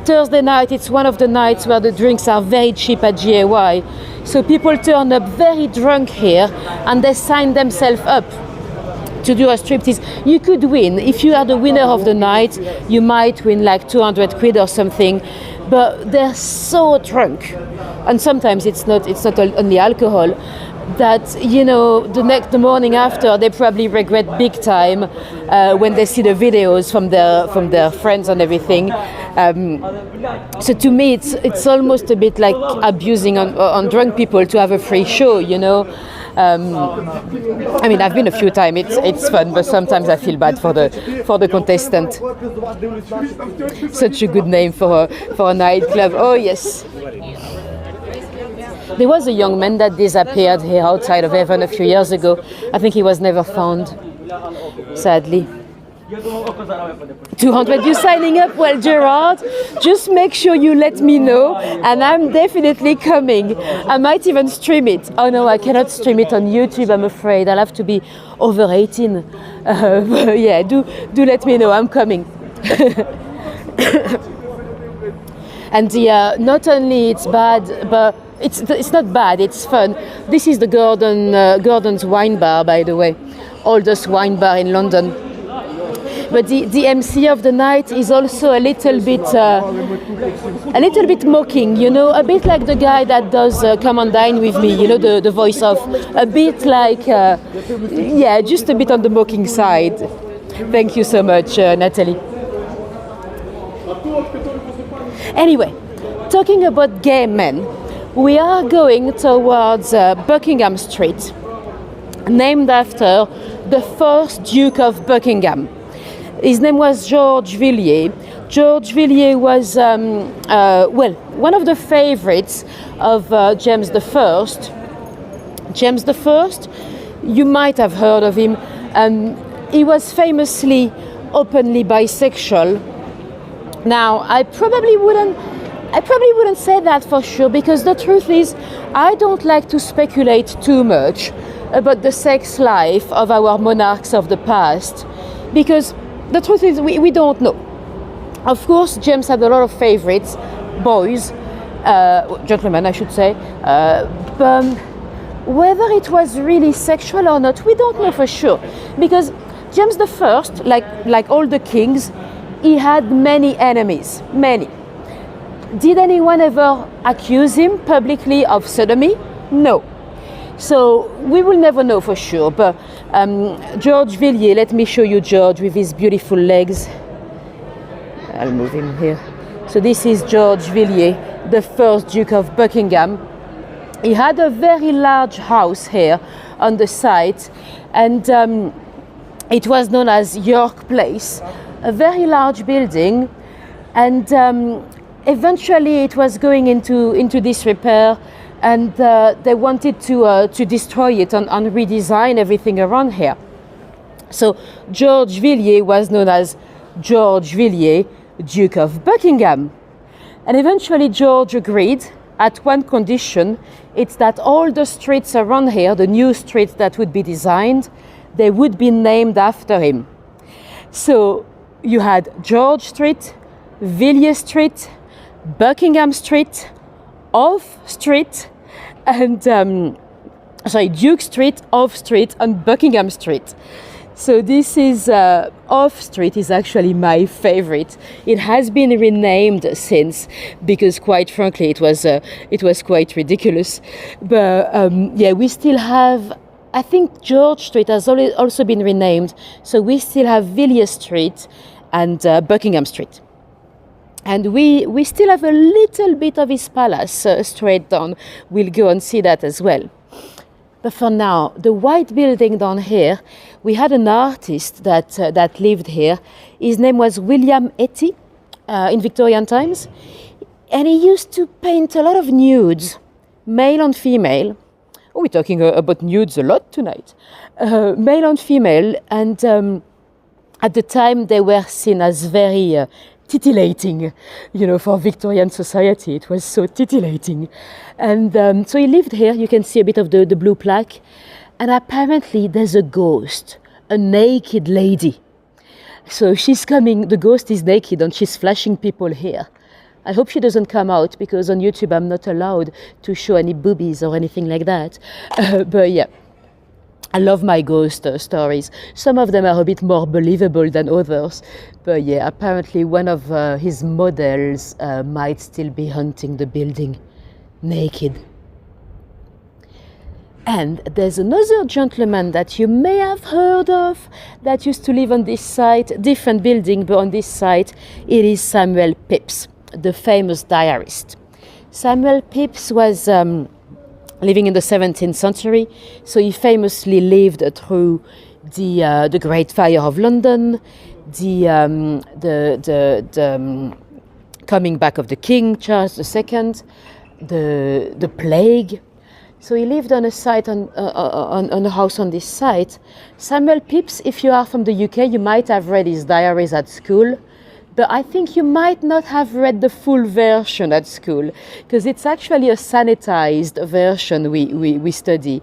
Speaker 1: Thursday night, it's one of the nights where the drinks are very cheap at GAY. So people turn up very drunk here and they sign themselves up to do a striptease. You could win. If you are the winner of the night, you might win like 200 quid or something. But they're so drunk. And sometimes it's not only alcohol, that, you know, the morning after they probably regret big time when they see the videos from their friends and everything. So to me, it's almost a bit like abusing on drunk people to have a free show, you know. I mean, I've been a few times. It's fun, but sometimes I feel bad for the contestant. Such a good name for a nightclub. Oh yes. There was a young man that disappeared here outside of Heaven a few years ago. I think he was never found, sadly. 200, you signing up? Well, Gerard, just make sure you let me know, and I'm definitely coming. I might even stream it. Oh no, I cannot stream it on YouTube, I'm afraid. I'll have to be over 18. But yeah, do let me know, I'm coming. And not only it's bad, but it's not bad, it's fun. This is the Gordon's wine bar, by the way, oldest wine bar in London. But the MC of the night is also a little bit mocking, you know, a bit like the guy that does Come and Dine with Me, you know, the voice of, a bit like, just a bit on the mocking side. Thank you so much, Nathalie. Anyway, talking about gay men, we are going towards Buckingham Street, named after the first Duke of Buckingham. His name was George Villiers. George Villiers was, one of the favorites of James I. James I, you might have heard of him. He was famously openly bisexual. Now, I probably wouldn't say that for sure, because the truth is, I don't like to speculate too much about the sex life of our monarchs of the past, because the truth is, we don't know. Of course, James had a lot of favorites, boys, gentlemen, I should say, but whether it was really sexual or not, we don't know for sure, because James I, like all the kings, he had many enemies, many. Did anyone ever accuse him publicly of sodomy? No. So we will never know for sure, but George Villiers, let me show you George with his beautiful legs. I'll move him here. So this is George Villiers, the first Duke of Buckingham. He had a very large house here on the site, and it was known as York Place, a very large building, and eventually it was going into disrepair, and they wanted to destroy it and redesign everything around here. So George Villiers was known as George Villiers, Duke of Buckingham. And eventually George agreed at one condition. It's that all the streets around here, the new streets that would be designed, they would be named after him. So you had George Street, Villiers Street, Buckingham Street, Off Street, and Duke Street, Off Street, and Buckingham Street. So this is Off Street is actually my favorite. It has been renamed since, because quite frankly it was quite ridiculous. But yeah, we still have, I think George Street has also been renamed, so we still have Villiers Street and Buckingham Street. And we still have a little bit of his palace straight down. We'll go and see that as well. But for now, the white building down here, we had an artist that lived here. His name was William Etty in Victorian times. And he used to paint a lot of nudes, male and female. Oh, we're talking about nudes a lot tonight. Male and female. And at the time, they were seen as very titillating, for Victorian society. It was so titillating. And so he lived here. You can see a bit of the blue plaque. And apparently there's a ghost, a naked lady. So she's coming, the ghost is naked and she's flashing people here. I hope she doesn't come out, because on YouTube I'm not allowed to show any boobies or anything like that. But yeah. I love my ghost stories. Some of them are a bit more believable than others. But yeah, apparently one of his models might still be haunting the building naked. And there's another gentleman that you may have heard of that used to live on this site, different building, but on this site it is Samuel Pepys, the famous diarist. Samuel Pepys was living in the 17th century, so he famously lived through the Great Fire of London, the coming back of the King Charles II, the plague. So he lived on a site on a house on this site. Samuel Pepys, if you are from the UK, you might have read his diaries at school. But I think you might not have read the full version at school, because it's actually a sanitized version we study.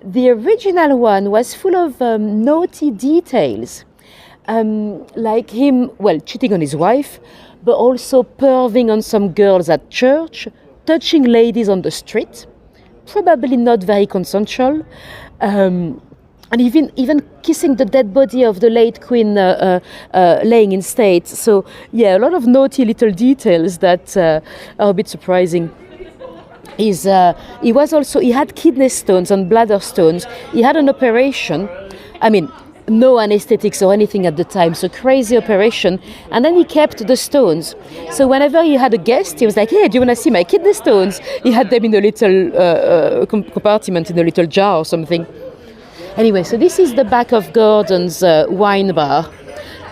Speaker 1: The original one was full of naughty details, like him, cheating on his wife, but also perving on some girls at church, touching ladies on the street, probably not very consensual, and even kissing the dead body of the late queen laying in state. So yeah, a lot of naughty little details that are a bit surprising. He had kidney stones and bladder stones. He had an operation. I mean, no anesthetics or anything at the time, so crazy operation. And then he kept the stones. So whenever he had a guest, he was like, "Hey, do you want to see my kidney stones?" He had them in a little compartment, in a little jar or something. Anyway, so this is the back of Gordon's wine bar.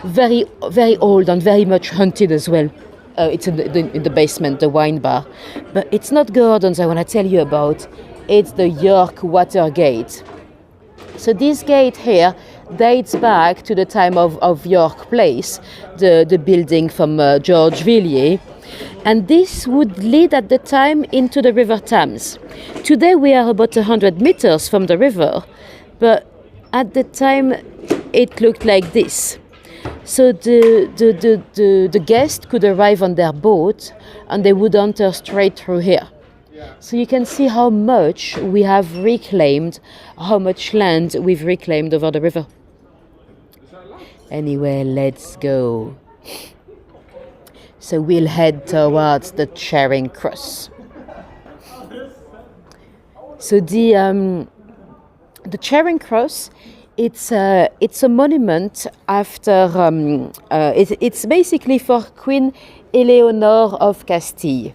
Speaker 1: Very, very old and very much haunted as well. It's in the basement, the wine bar. But it's not Gordon's I want to tell you about. It's the York Water Gate. So this gate here dates back to the time of York Place, the building from George Villiers. And this would lead at the time into the River Thames. Today we are about 100 meters from the river. But at the time, it looked like this. So the guest could arrive on their boat, and they would enter straight through here. So you can see how much we have reclaimed, how much land we've reclaimed over the river. Anyway, let's go. So we'll head towards the Charing Cross. So the Charing Cross, it's a monument after, it's basically for Queen Eleanor of Castile.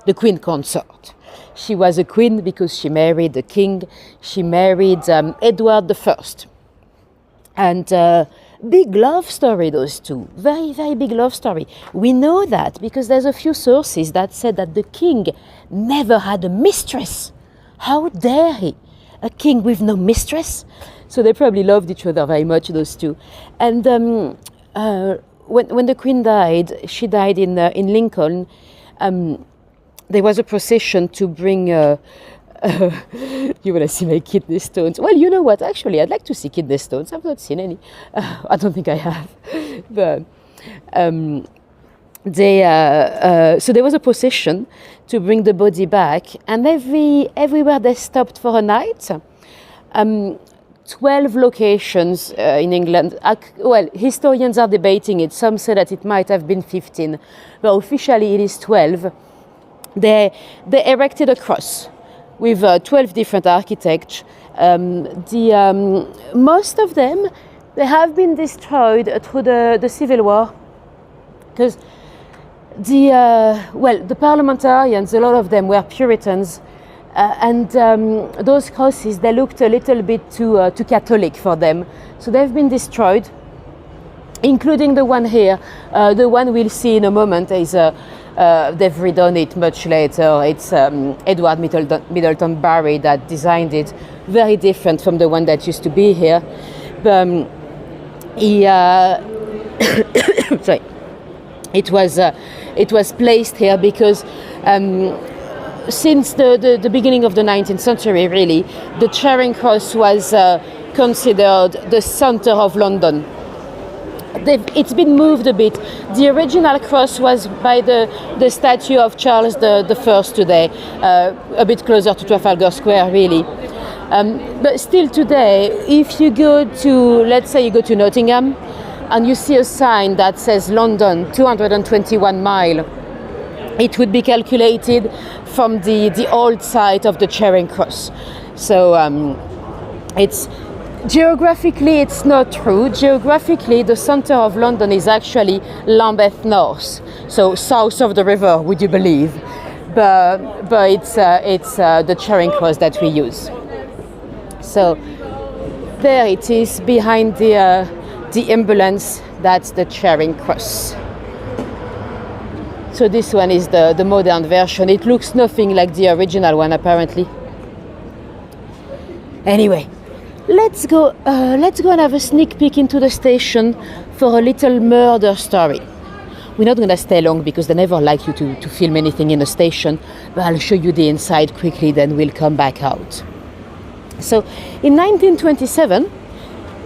Speaker 1: the queen consort. She was a queen because she married a king. She married Edward I. And big love story, those two. Very, very big love story. We know that because there's a few sources that said that the king never had a mistress. How dare he? A king with no mistress? So they probably loved each other very much, those two. And when the queen died, she died in Lincoln. There was a procession to bring... you want to see my kidney stones? Well, you know what? Actually, I'd like to see kidney stones. I've not seen any. I don't think I have. But so there was a procession to bring the body back, and everywhere they stopped for a night. 12 locations in England. Well, historians are debating it. Some say that it might have been 15, but officially it is 12. They erected a cross with 12 different architects. Most of them, they have been destroyed through the Civil War, because the parliamentarians, a lot of them were Puritans, and those crosses, they looked a little bit too Catholic for them, so they've been destroyed, including the one here. The one we'll see in a moment is they've redone it much later. It's Edward Middleton Barry that designed it, very different from the one that used to be here. But sorry, it was placed here because since the beginning of the 19th century, really, the Charing Cross was considered the centre of London. It's been moved a bit. The original cross was by the statue of Charles I today, a bit closer to Trafalgar Square, really. But still today, if you go to, let's say you go to Nottingham, and you see a sign that says London, 221 mile, it would be calculated from the old site of the Charing Cross. So geographically, it's not true. Geographically, the centre of London is actually Lambeth North, so south of the river, would you believe? But it's the Charing Cross that we use. So there it is behind the ambulance. That's the Charing Cross. So this one is the modern version. It looks nothing like the original one, apparently. Anyway. Let's go and have a sneak peek into the station for a little murder story. We're not going to stay long because they never like you to film anything in the station, but I'll show you the inside quickly, then we'll come back out. So in 1927,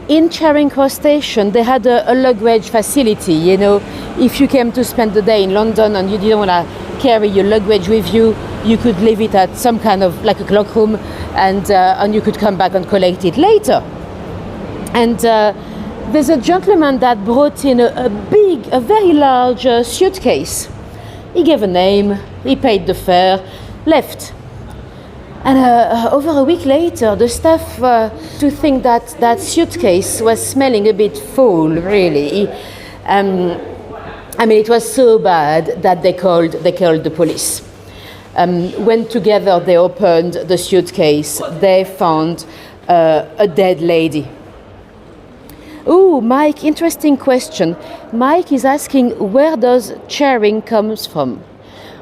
Speaker 1: in Charing Cross Station, they had a luggage facility. You know, if you came to spend the day in London and you didn't want to carry your luggage with you, you could leave it at some kind of like a cloak room, and you could come back and collect it later. And there's a gentleman that brought in a very large suitcase. He gave a name, he paid the fare, left. And over a week later, the staff to think that suitcase was smelling a bit full, really. I mean, it was so bad that they called the police. When together they opened the suitcase, they found a dead lady. Oh, Mike, interesting question. Mike is asking, where does Charing comes from?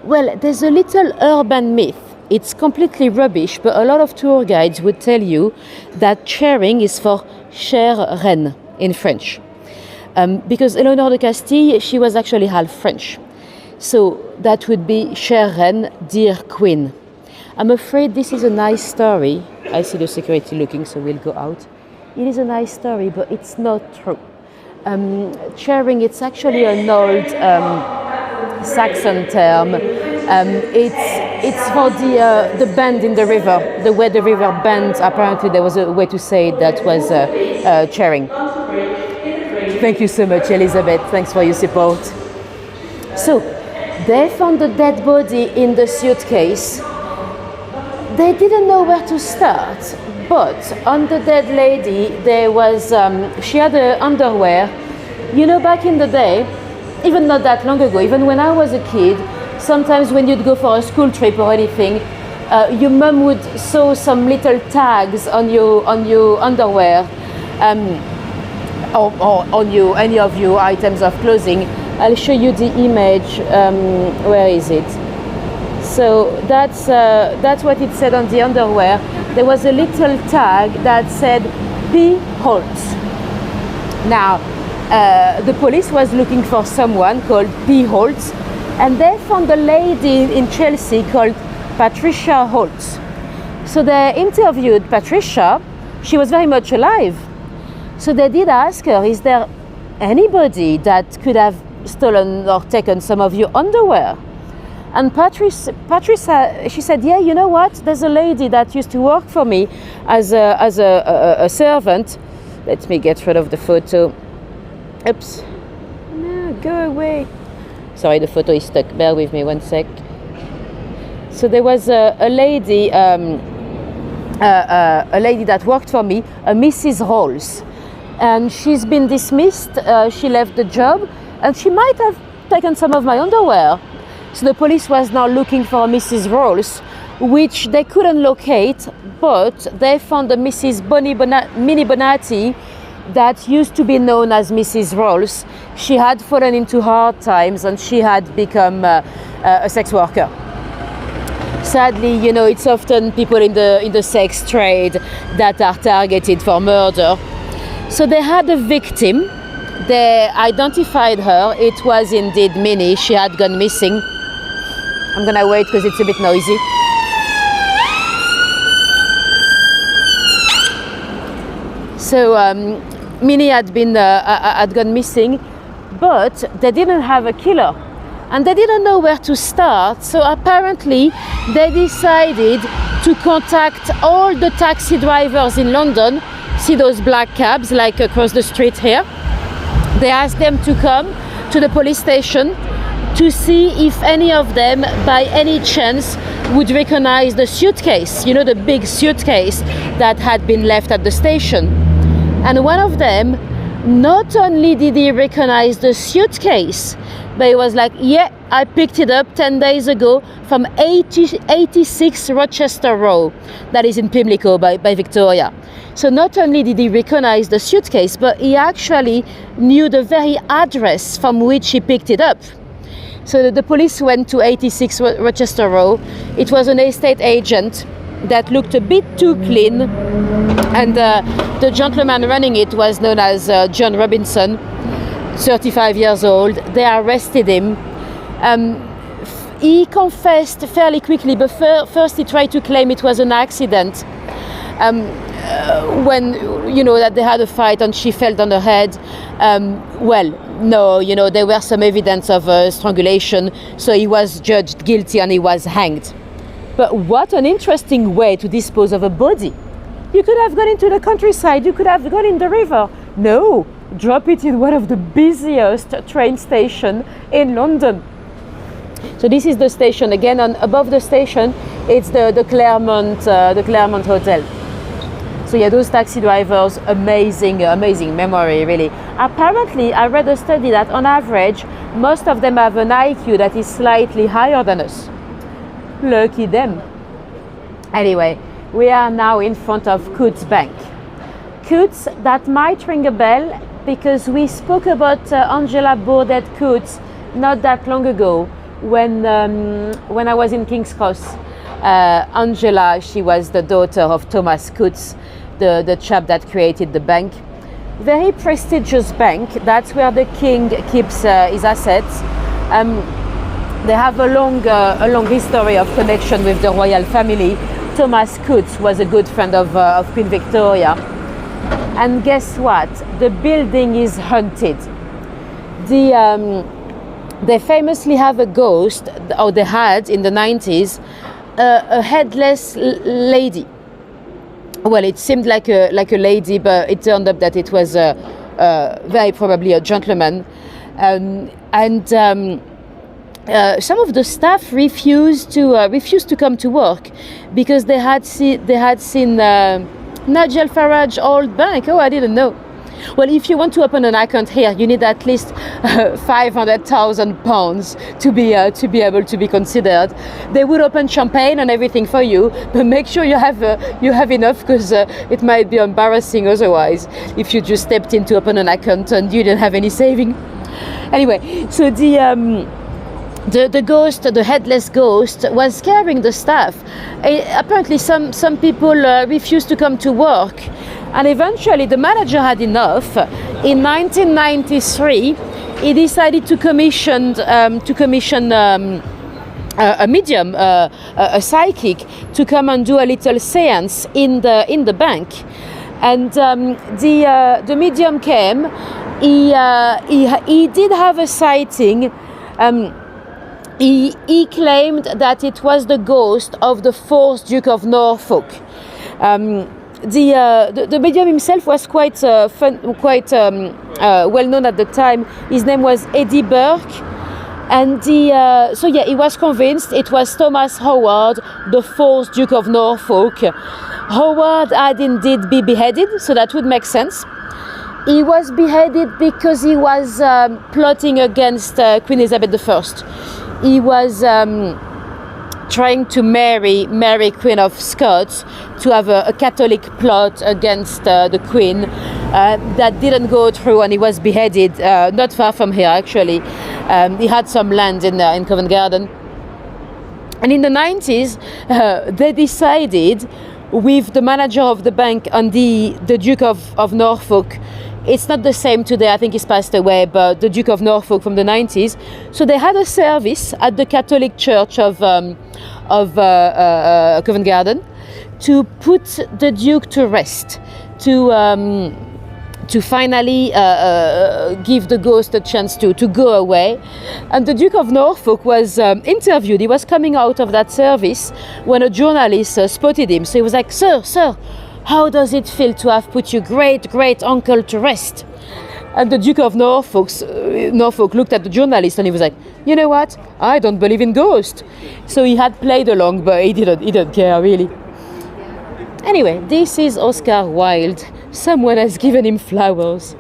Speaker 1: Well, there's a little urban myth. It's completely rubbish, but a lot of tour guides would tell you that Charing is for chère reine in French. Because Eleanor de Castille, she was actually half French. So that would be chère reine, dear queen. I'm afraid this is a nice story. I see the security looking, so we'll go out. It is a nice story, but it's not true. Charing, it's actually an old Saxon term. It's for the bend in the river, the way the river bends. Apparently, there was a way to say it that was Charing. Thank you so much, Elizabeth. Thanks for your support. So, they found the dead body in the suitcase. They didn't know where to start, but on the dead lady, there was, she had underwear. You know, back in the day, even not that long ago, even when I was a kid, sometimes when you'd go for a school trip or anything, your mum would sew some little tags on your underwear, or on any of your items of clothing. I'll show you the image. Where is it? So that's what it said on the underwear. There was a little tag that said P. Holtz. Now, the police was looking for someone called P. Holtz, and they found a lady in Chelsea called Patricia Holtz. So they interviewed Patricia. She was very much alive. So they did ask her, is there anybody that could have stolen or taken some of your underwear? And Patricia, she said, yeah, you know what? There's a lady that used to work for me as a servant. Let me get rid of the photo. Oops. No, go away. Sorry, the photo is stuck. Bear with me 1 sec. So there was a lady that worked for me, a Mrs. Rolls. And she's been dismissed. She left the job, and she might have taken some of my underwear. So the police was now looking for a Mrs. Rolls, which they couldn't locate, but they found a Mrs. Minnie Bonatti that used to be known as Mrs. Rolls. She had fallen into hard times, and she had become a sex worker. Sadly, you know, it's often people in the sex trade that are targeted for murder. So they had a victim. They identified her. It was indeed Minnie. She had gone missing. I'm gonna wait because it's a bit noisy. So Minnie had gone missing, but they didn't have a killer, and they didn't know where to start. So apparently, they decided to contact all the taxi drivers in London. See those black cabs like across the street here? They asked them to come to the police station to see if any of them, by any chance, would recognize the suitcase, you know, the big suitcase that had been left at the station. And one of them, not only did he recognize the suitcase, but he was like, yeah, I picked it up 10 days ago from 86 Rochester Row, that is in Pimlico by Victoria. So not only did he recognize the suitcase, but he actually knew the very address from which he picked it up. So the police went to 86 Rochester Row. It was an estate agent that looked a bit too clean, and the gentleman running it was known as John Robinson, 35 years old. They arrested him. He confessed fairly quickly, but first he tried to claim it was an accident. When, you know, that they had a fight and she fell on her head. Well, no, you know, there were some evidence of strangulation, so he was judged guilty and he was hanged. But what an interesting way to dispose of a body. You could have gone into the countryside, you could have gone in the river. No, drop it in one of the busiest train stations in London. So this is the station. Again, above the station, it's the Claremont Hotel. So yeah, those taxi drivers, amazing memory, really. Apparently, I read a study that on average, most of them have an IQ that is slightly higher than us. Lucky them. Anyway, we are now in front of Coutts Bank. Coutts, that might ring a bell because we spoke about Angela Burdett Coutts not that long ago when I was in King's Cross. Angela, she was the daughter of Thomas Coutts, the chap that created the bank. Very prestigious bank. That's where the king keeps his assets. They have a long history of connection with the royal family. Thomas Coutts was a good friend of Queen Victoria. And guess what? The building is haunted. They famously have a ghost, or they had in the 90s, a headless lady. Well, it seemed like a lady, but it turned up that it was very probably a gentleman. Some of the staff refused to come to work because they had seen Nigel Farage's old bank. Oh, I didn't know. Well, if you want to open an account here, you need at least £500,000 to be able to be considered. They would open champagne and everything for you, but make sure you have enough, because it might be embarrassing otherwise if you just stepped in to open an account and you didn't have any saving. Anyway, so the ghost, the headless ghost, was scaring the staff. Apparently, some people refused to come to work, and eventually the manager had enough. In 1993, he decided to commission a medium, a psychic, to come and do a little séance in the bank. And the medium came. He did have a sighting. He claimed that it was the ghost of the 4th Duke of Norfolk. The medium himself was quite well known at the time. His name was Eddie Burke, and he was convinced it was Thomas Howard, the 4th Duke of Norfolk. Howard had indeed been beheaded, so that would make sense. He was beheaded because he was plotting against Queen Elizabeth I. He was trying to marry Queen of Scots, to have a Catholic plot against the Queen. That didn't go through, and he was beheaded not far from here, actually. He had some land in Covent Garden. And in the 90s, they decided, with the manager of the bank and the Duke of Norfolk, it's not the same today, I think he's passed away, but the Duke of Norfolk from the 90s. So they had a service at the Catholic Church of Covent Garden to put the Duke to rest, to finally give the ghost a chance to go away. And the Duke of Norfolk was interviewed. He was coming out of that service when a journalist spotted him. So he was like, Sir, how does it feel to have put your great uncle to rest? And the Duke of Norfolk looked at the journalist and he was like, you know what? I don't believe in ghosts. So he had played along, but he didn't care really. Anyway, this is Oscar Wilde. Someone has given him flowers.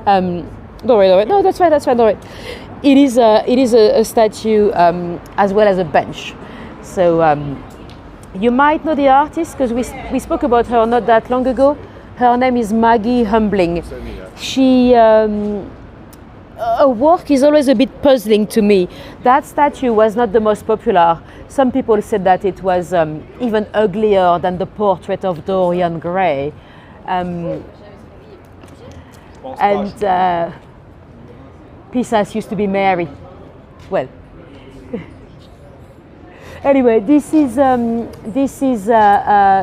Speaker 1: Don't worry. No, that's fine. Don't worry. It is a statue as well as a bench. So you might know the artist, because we spoke about her not that long ago. Her name is Maggie Humbling. She her work is always a bit puzzling to me. That statue was not the most popular. Some people said that it was even uglier than the portrait of Dorian Gray. Pisas used to be Mary. Well, anyway, this is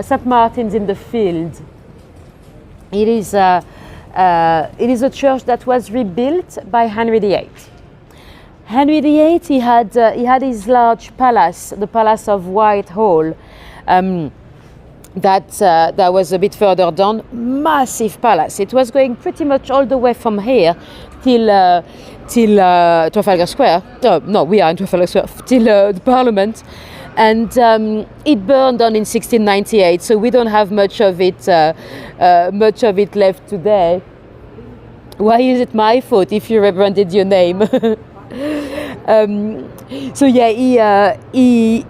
Speaker 1: St. Martin's in the Field. It is a church that was rebuilt by Henry VIII. Henry VIII, he had his large palace, the Palace of Whitehall. That was a bit further down, massive palace. It was going pretty much all the way from here till Trafalgar Square. No, we are in Trafalgar Square, till the Parliament. And it burned down in 1698, so we don't have much of it left today. Why is it my fault if you rebranded your name? So yeah, he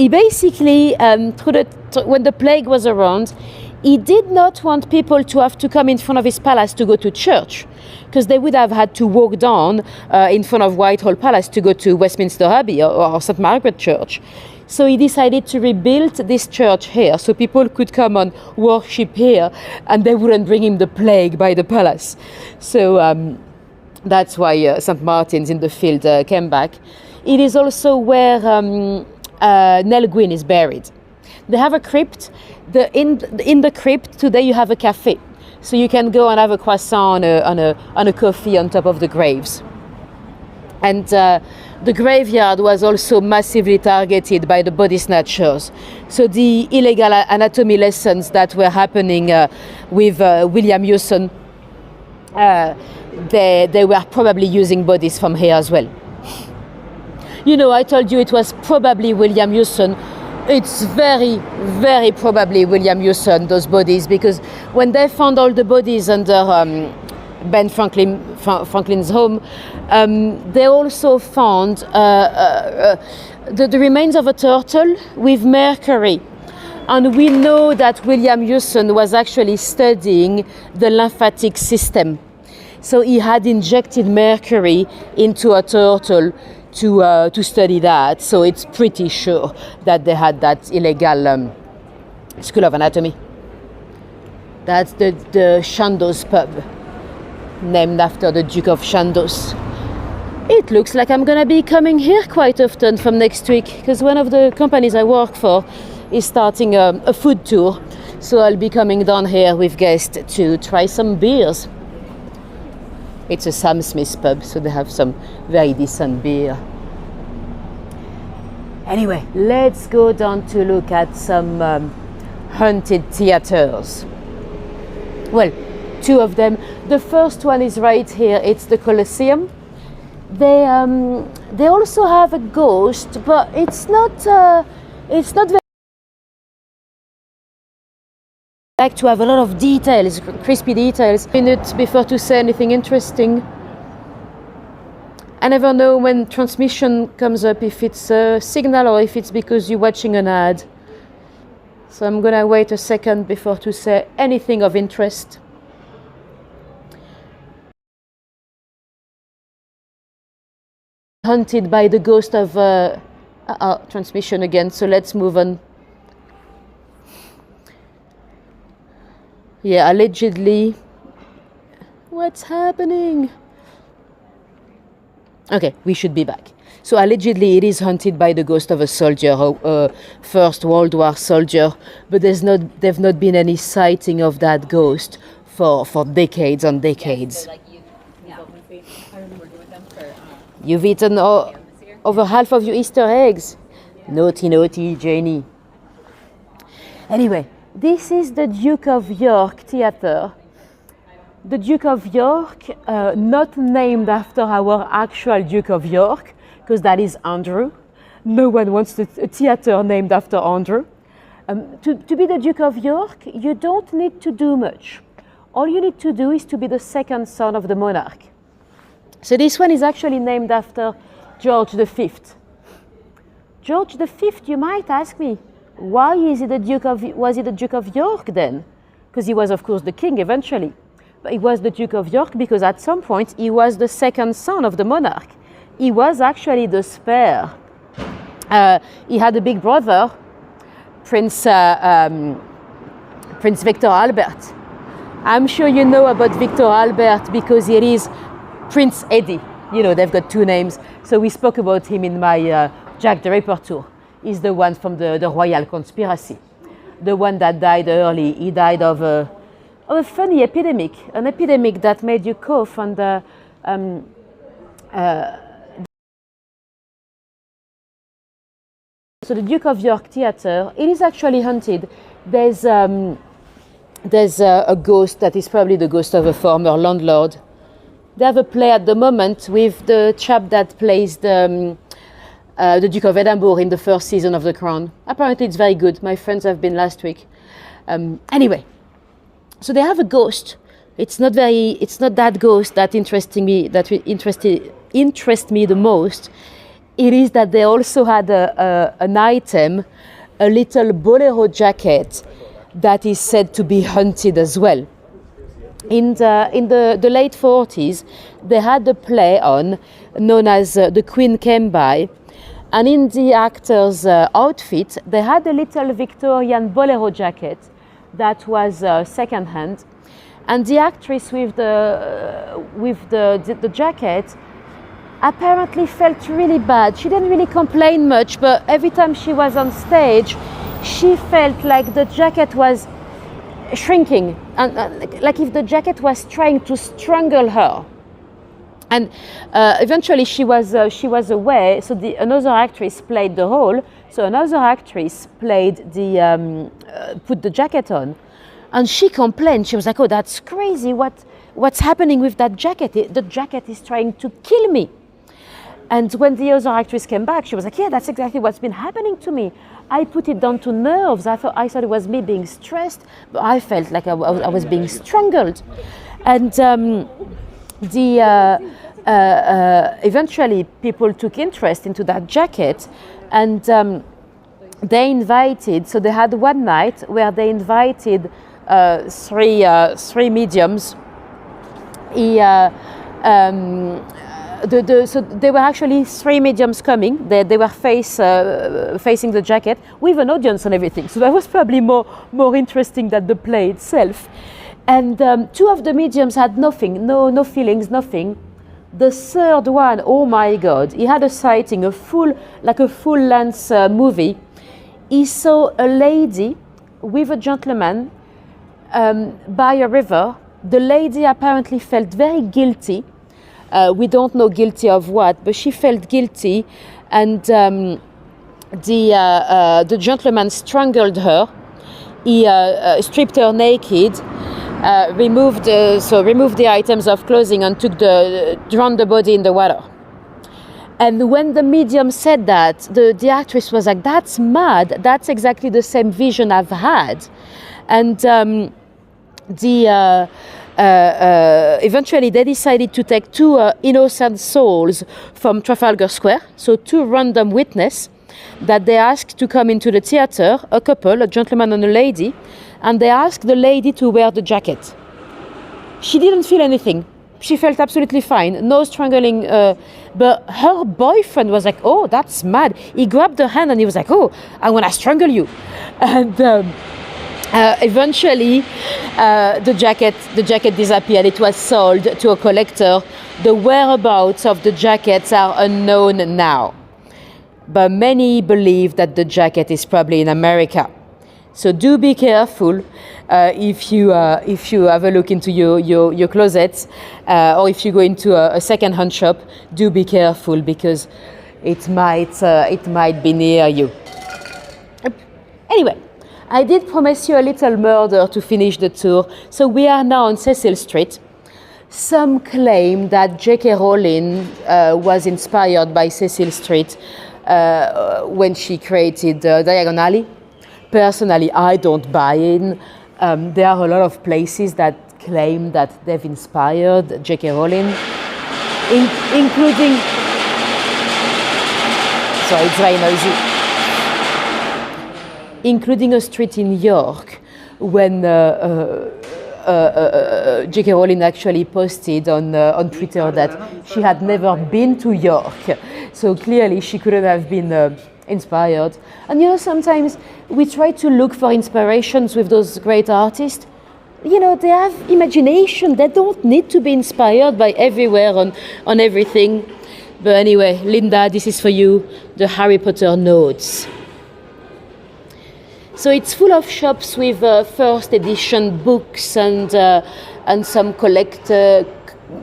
Speaker 1: basically when the plague was around, he did not want people to have to come in front of his palace to go to church, because they would have had to walk down in front of Whitehall Palace to go to Westminster Abbey or St. Margaret Church. So he decided to rebuild this church here, so people could come and worship here, and they wouldn't bring him the plague by the palace. So that's why St. Martin's in the Field came back. It is also where Nell Gwyn is buried. They have a crypt. In the crypt today you have a cafe, so you can go and have a croissant and a coffee on top of the graves. And the graveyard was also massively targeted by the body snatchers. So the illegal anatomy lessons that were happening with William Hewson, they were probably using bodies from here as well. You know, I told you it was probably William Hewson. It's very, very probably William Hewson, those bodies, because when they found all the bodies under Ben Franklin's home, they also found the remains of a turtle with mercury. And we know that William Hewson was actually studying the lymphatic system. So he had injected mercury into a turtle to study that. So it's pretty sure that they had that illegal School of Anatomy. That's the Chandos pub, named after the Duke of Chandos. It looks like I'm gonna be coming here quite often from next week, because one of the companies I work for is starting a food tour. So I'll be coming down here with guests to try some beers. It's a Sam Smith pub, so they have some very decent beer. Anyway, let's go down to look at some haunted theaters. Well, two of them. The first one is right here. It's the Colosseum. They also have a ghost, but it's not very. I like to have a lot of details, crispy details in it before to say anything interesting. I never know when transmission comes up, if it's a signal or if it's because you're watching an ad. So I'm gonna wait a second before to say anything of interest. Haunted by the ghost of transmission again, so let's move on. Yeah, allegedly. What's happening? Okay, we should be back. So allegedly it is haunted by the ghost of a soldier, a First World War soldier, but there's not been any sighting of that ghost for decades and decades. You've eaten over half of your Easter eggs. Naughty, Janie. Anyway, this is the Duke of York Theatre. The Duke of York, not named after our actual Duke of York, because that is Andrew. No one wants a theatre named after Andrew. To be the Duke of York, you don't need to do much. All you need to do is to be the second son of the monarch. So this one is actually named after George V. George V, you might ask me, why is he was he the Duke of York then? Because he was, of course, the king eventually. But he was the Duke of York because at some point he was the second son of the monarch. He was actually the spare. He had a big brother, Prince Victor Albert. I'm sure you know about Victor Albert because it is Prince Eddie. You know, they've got two names. So we spoke about him in my Jack the Ripper tour. He's the one from the Royal Conspiracy. The one that died early. He died of a funny epidemic, an epidemic that made you cough and so the Duke of York Theatre, it is actually haunted. There's a ghost that is probably the ghost of a former landlord. They have a play at the moment with the chap that plays the Duke of Edinburgh in the first season of The Crown. Apparently it's very good. My friends have been last week. Anyway, so they have a ghost. It's not that ghost that interests me the most. It is that they also had an item, a little bolero jacket that is said to be haunted as well. In the late 40s, they had a play on known as The Queen Came By, and in the actor's outfit, they had a little Victorian bolero jacket that was second-hand, and the actress with the jacket apparently felt really bad. She didn't really complain much, but every time she was on stage, she felt like the jacket was shrinking, and like if the jacket was trying to strangle her. And eventually she was away. So another actress played the role. So another actress played put the jacket on, and she complained. She was like, "Oh, that's crazy! What's happening with that jacket? The jacket is trying to kill me." And when the other actress came back, she was like, yeah, that's exactly what's been happening to me. I put it down to nerves. I thought it was me being stressed, but I felt like I was being strangled. And eventually people took interest into that jacket, and they invited, so they had one night where they invited three mediums. So there were actually three mediums coming. They were facing the jacket with an audience and everything. So that was probably more interesting than the play itself. And two of the mediums had nothing, no feelings, nothing. The third one, oh my God, he had a sighting, a full-length movie. He saw a lady with a gentleman by a river. The lady apparently felt very guilty. We don't know guilty of what, but she felt guilty, and the gentleman strangled her. He stripped her naked, removed the items of clothing, and drowned the body in the water. And when the medium said that, the actress was like, "That's mad. That's exactly the same vision I've had," and eventually they decided to take two innocent souls from Trafalgar Square, so two random witnesses that they asked to come into the theater, a couple, a gentleman and a lady, and they asked the lady to wear the jacket. She didn't feel anything. She felt absolutely fine, no strangling, but her boyfriend was like, "Oh, that's mad." He grabbed her hand and he was like, "Oh, I want to strangle you." And eventually, the jacket disappeared. It was sold to a collector. The whereabouts of the jackets are unknown now, but many believe that the jacket is probably in America. So do be careful if you have a look into your closets, or if you go into a second-hand shop. Do be careful, because it might be near you. Anyway. I did promise you a little murder to finish the tour. So we are now on Cecil Street. Some claim that J.K. Rowling was inspired by Cecil Street when she created Diagon Alley. Personally, I don't buy in. There are a lot of places that claim that they've inspired J.K. Rowling, including... Sorry, it's very noisy. Including a street in York, when J.K. Rowling actually posted on Twitter that she had never been to York. So clearly she couldn't have been inspired. And sometimes we try to look for inspirations with those great artists. They have imagination. They don't need to be inspired by everywhere on everything. But anyway, Linda, this is for you, the Harry Potter notes. So it's full of shops with first edition books and some collector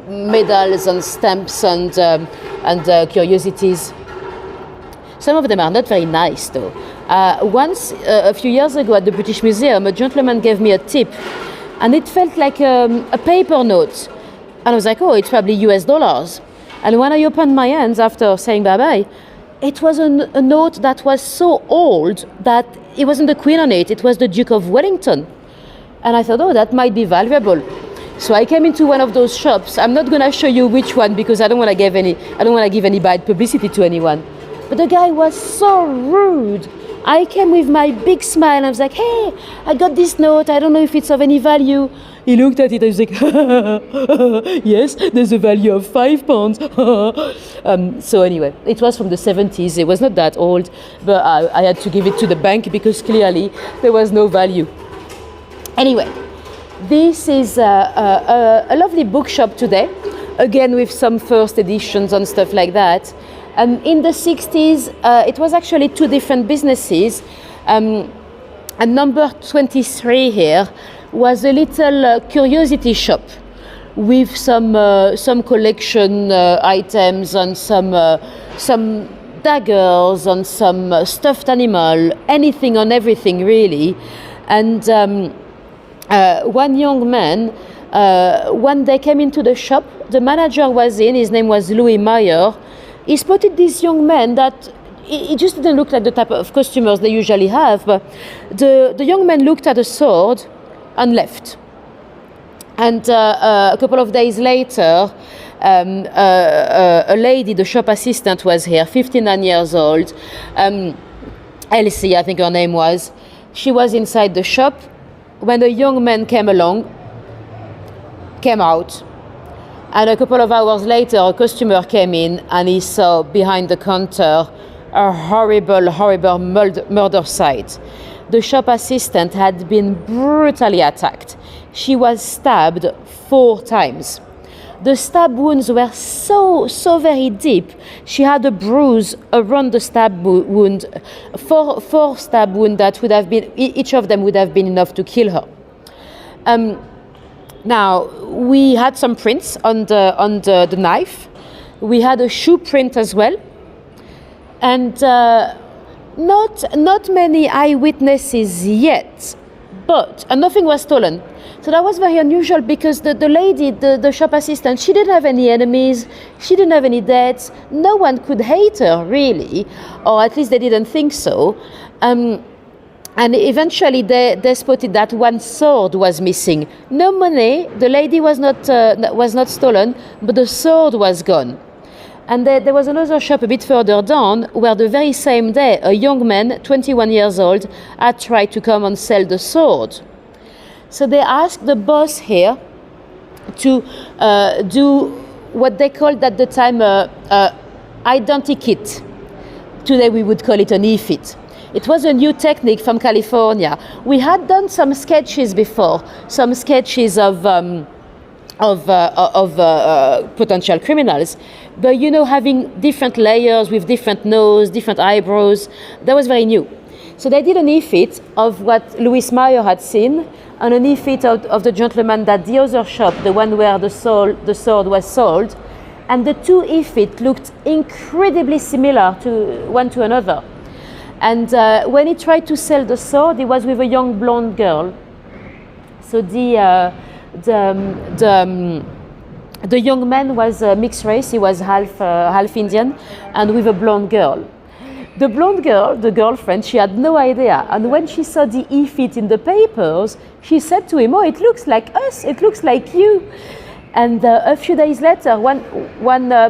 Speaker 1: medals and stamps and curiosities. Some of them are not very nice though. Once, a few years ago at the British Museum, a gentleman gave me a tip, and it felt like a paper note. And I was like, oh, it's probably US dollars. And when I opened my hands after saying bye-bye, it was a note that was so old that it wasn't the Queen on it, it was the Duke of Wellington. And I thought, oh, that might be valuable. So I came into one of those shops. I'm not going to show you which one, because I don't want to give any bad publicity to anyone. But the guy was so rude. I came with my big smile and I was like, hey, I got this note, I don't know if it's of any value. He looked at it and was like, yes, there's a value of £5. So anyway, it was from the 70s. It was not that old, but I had to give it to the bank because clearly there was no value. Anyway, this is a lovely bookshop today, again with some first editions and stuff like that. In the 60s, it was actually two different businesses. And number 23 here was a little curiosity shop with some collection items and some daggers and some stuffed animal, anything and everything really. And one young man, when they came into the shop, the manager was in, his name was Louis Meyer, he spotted this young man that it just didn't look like the type of costumers they usually have, but the young man looked at the sword and left. And a couple of days later, a lady, the shop assistant, was here, 59 years old. Elsie, I think her name was. She was inside the shop when the young man came out. And a couple of hours later, a customer came in and he saw behind the counter a horrible, horrible murder site. The shop assistant had been brutally attacked. She was stabbed 4 times. The stab wounds were so very deep. She had a bruise around the stab wound, four stab wounds that would have been, each of them would have been enough to kill her. Now, we had some prints on the knife. We had a shoe print as well. And not many eyewitnesses yet, and nothing was stolen. So that was very unusual because the lady, the shop assistant, she didn't have any enemies, she didn't have any debts, no one could hate her really, or at least they didn't think so. And eventually they spotted that one sword was missing. No money, the lady was not stolen, but the sword was gone. And there was another shop a bit further down where the very same day a young man, 21 years old, had tried to come and sell the sword. So they asked the boss here to do what they called at the time identikit. Today we would call it an e-fit. It was a new technique from California. We had done some sketches before, some sketches of potential criminals, but having different layers with different nose, different eyebrows, that was very new. So they did an e-fit of what Louis Meyer had seen, and an e-fit of the gentleman that the other shop, the one where the sword was sold, and the two e-fit looked incredibly similar one to another. And when he tried to sell the sword, he was with a young blonde girl. So the young man was mixed race. He was half Indian and with a blonde girl. The blonde girl, the girlfriend, she had no idea. And when she saw the e-fit in the papers, she said to him, "Oh, it looks like us. It looks like you." And a few days later, one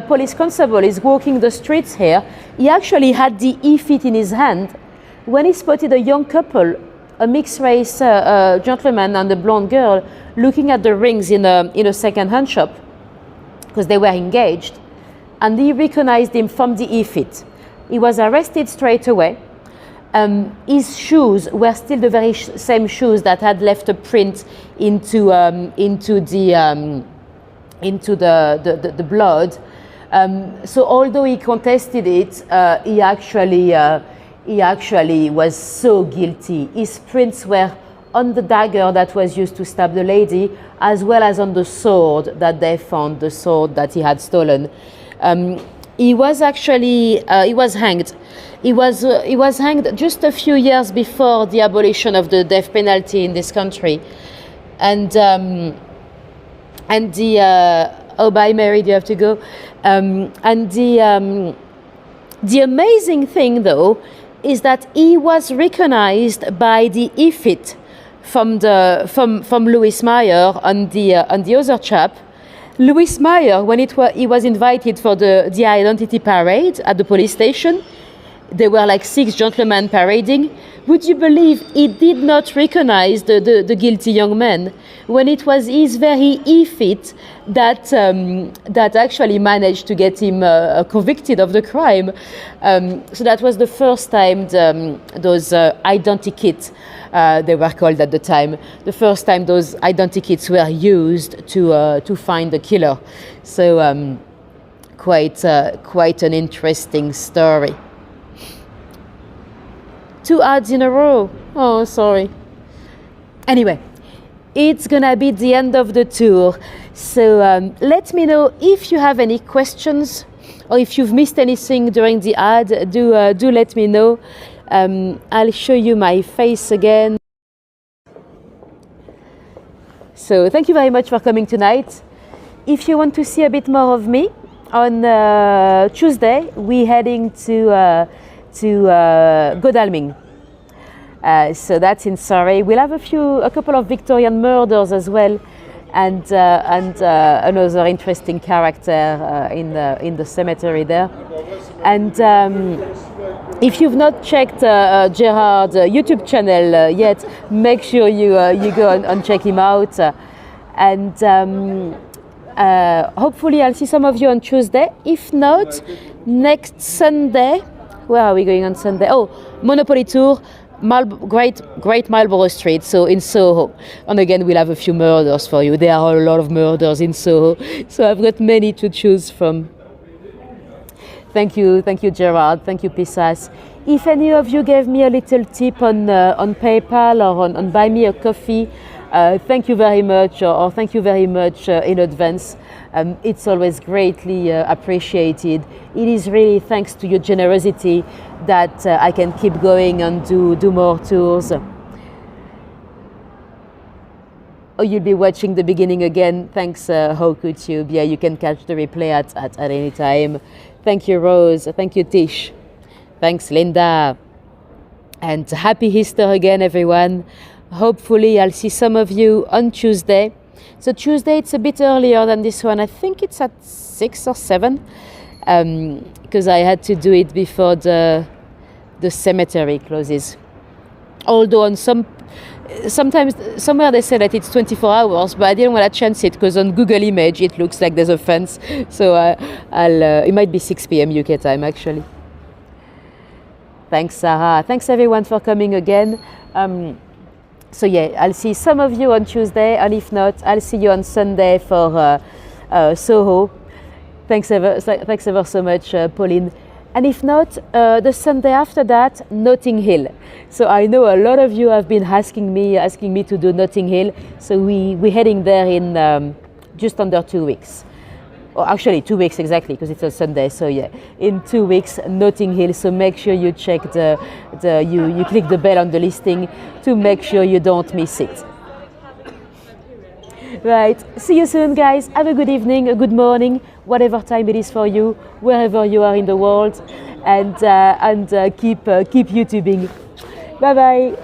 Speaker 1: police constable is walking the streets here. He actually had the e-fit in his hand when he spotted a young couple, a mixed race gentleman and a blonde girl, looking at the rings in a second-hand shop because they were engaged, and he recognized him from the e-fit. He was arrested straight away. His shoes were still the very same shoes that had left a print into the blood. So although he contested it, he actually was so guilty. His prints were on the dagger that was used to stab the lady, as well as on the sword that they found, the sword that he had stolen. He was hanged. He was hanged just a few years before the abolition of the death penalty in this country. And oh, bye, Mary, do you have to go? And the amazing thing, though, is that he was recognized by the e-fit from Louis Meyer and the other chap. Louis Meyer, when he was invited for the identity parade at the police station, there were like 6 gentlemen parading. Would you believe he did not recognize the guilty young man, when it was his very e-fit that actually managed to get him convicted of the crime. So that was the first time those identikits, they were called at the time, the first time those identikits were used to find the killer. So quite an interesting story. 2 ads in a row. Oh, sorry. Anyway, it's gonna be the end of the tour. So let me know if you have any questions, or if you've missed anything during the ad. Do let me know. I'll show you my face again. So thank you very much for coming tonight. If you want to see a bit more of me, on Tuesday, we're heading to Godalming. So that's in Surrey. We'll have a couple of Victorian murders as well, and another interesting character in the cemetery there. And if you've not checked Gerard's YouTube channel yet, make sure you go and check him out. Hopefully I'll see some of you on Tuesday. If not, next Sunday, where are we going on Sunday? Oh, Monopoly Tour. Great Marlborough Street, so in Soho. And again, we'll have a few murders for you. There are a lot of murders in Soho, so I've got many to choose from. Thank you, Gerard. Thank you, Pisas. If any of you gave me a little tip on PayPal or on Buy Me a Coffee, thank you very much, or thank you very much in advance. It's always greatly appreciated. It is really thanks to your generosity that I can keep going and do more tours. Oh, you'll be watching the beginning again. Thanks, HokuTube. Yeah, you can catch the replay at any time. Thank you, Rose. Thank you, Tish. Thanks, Linda. And happy Easter again, everyone. Hopefully, I'll see some of you on Tuesday. So Tuesday, it's a bit earlier than this one. I think it's at 6 or 7, because I had to do it before the cemetery closes. Although on sometimes somewhere they say that it's 24 hours, but I didn't want to chance it because on Google Image it looks like there's a fence. So it might be 6 p.m. UK time actually. Thanks, Sarah. Thanks everyone for coming again. So yeah, I'll see some of you on Tuesday, and if not, I'll see you on Sunday for Soho. Thanks ever so much, Pauline. And if not, the Sunday after that, Notting Hill. So I know a lot of you have been asking me to do Notting Hill. So we're heading there in just under 2 weeks. Or actually 2 weeks exactly, because it's a Sunday. So yeah, in 2 weeks, Notting Hill. So make sure you check you click the bell on the listing to make sure you don't miss it. Right, see you soon, guys. Have a good evening, a good morning, whatever time it is for you, wherever you are in the world, and keep YouTubing. Bye bye.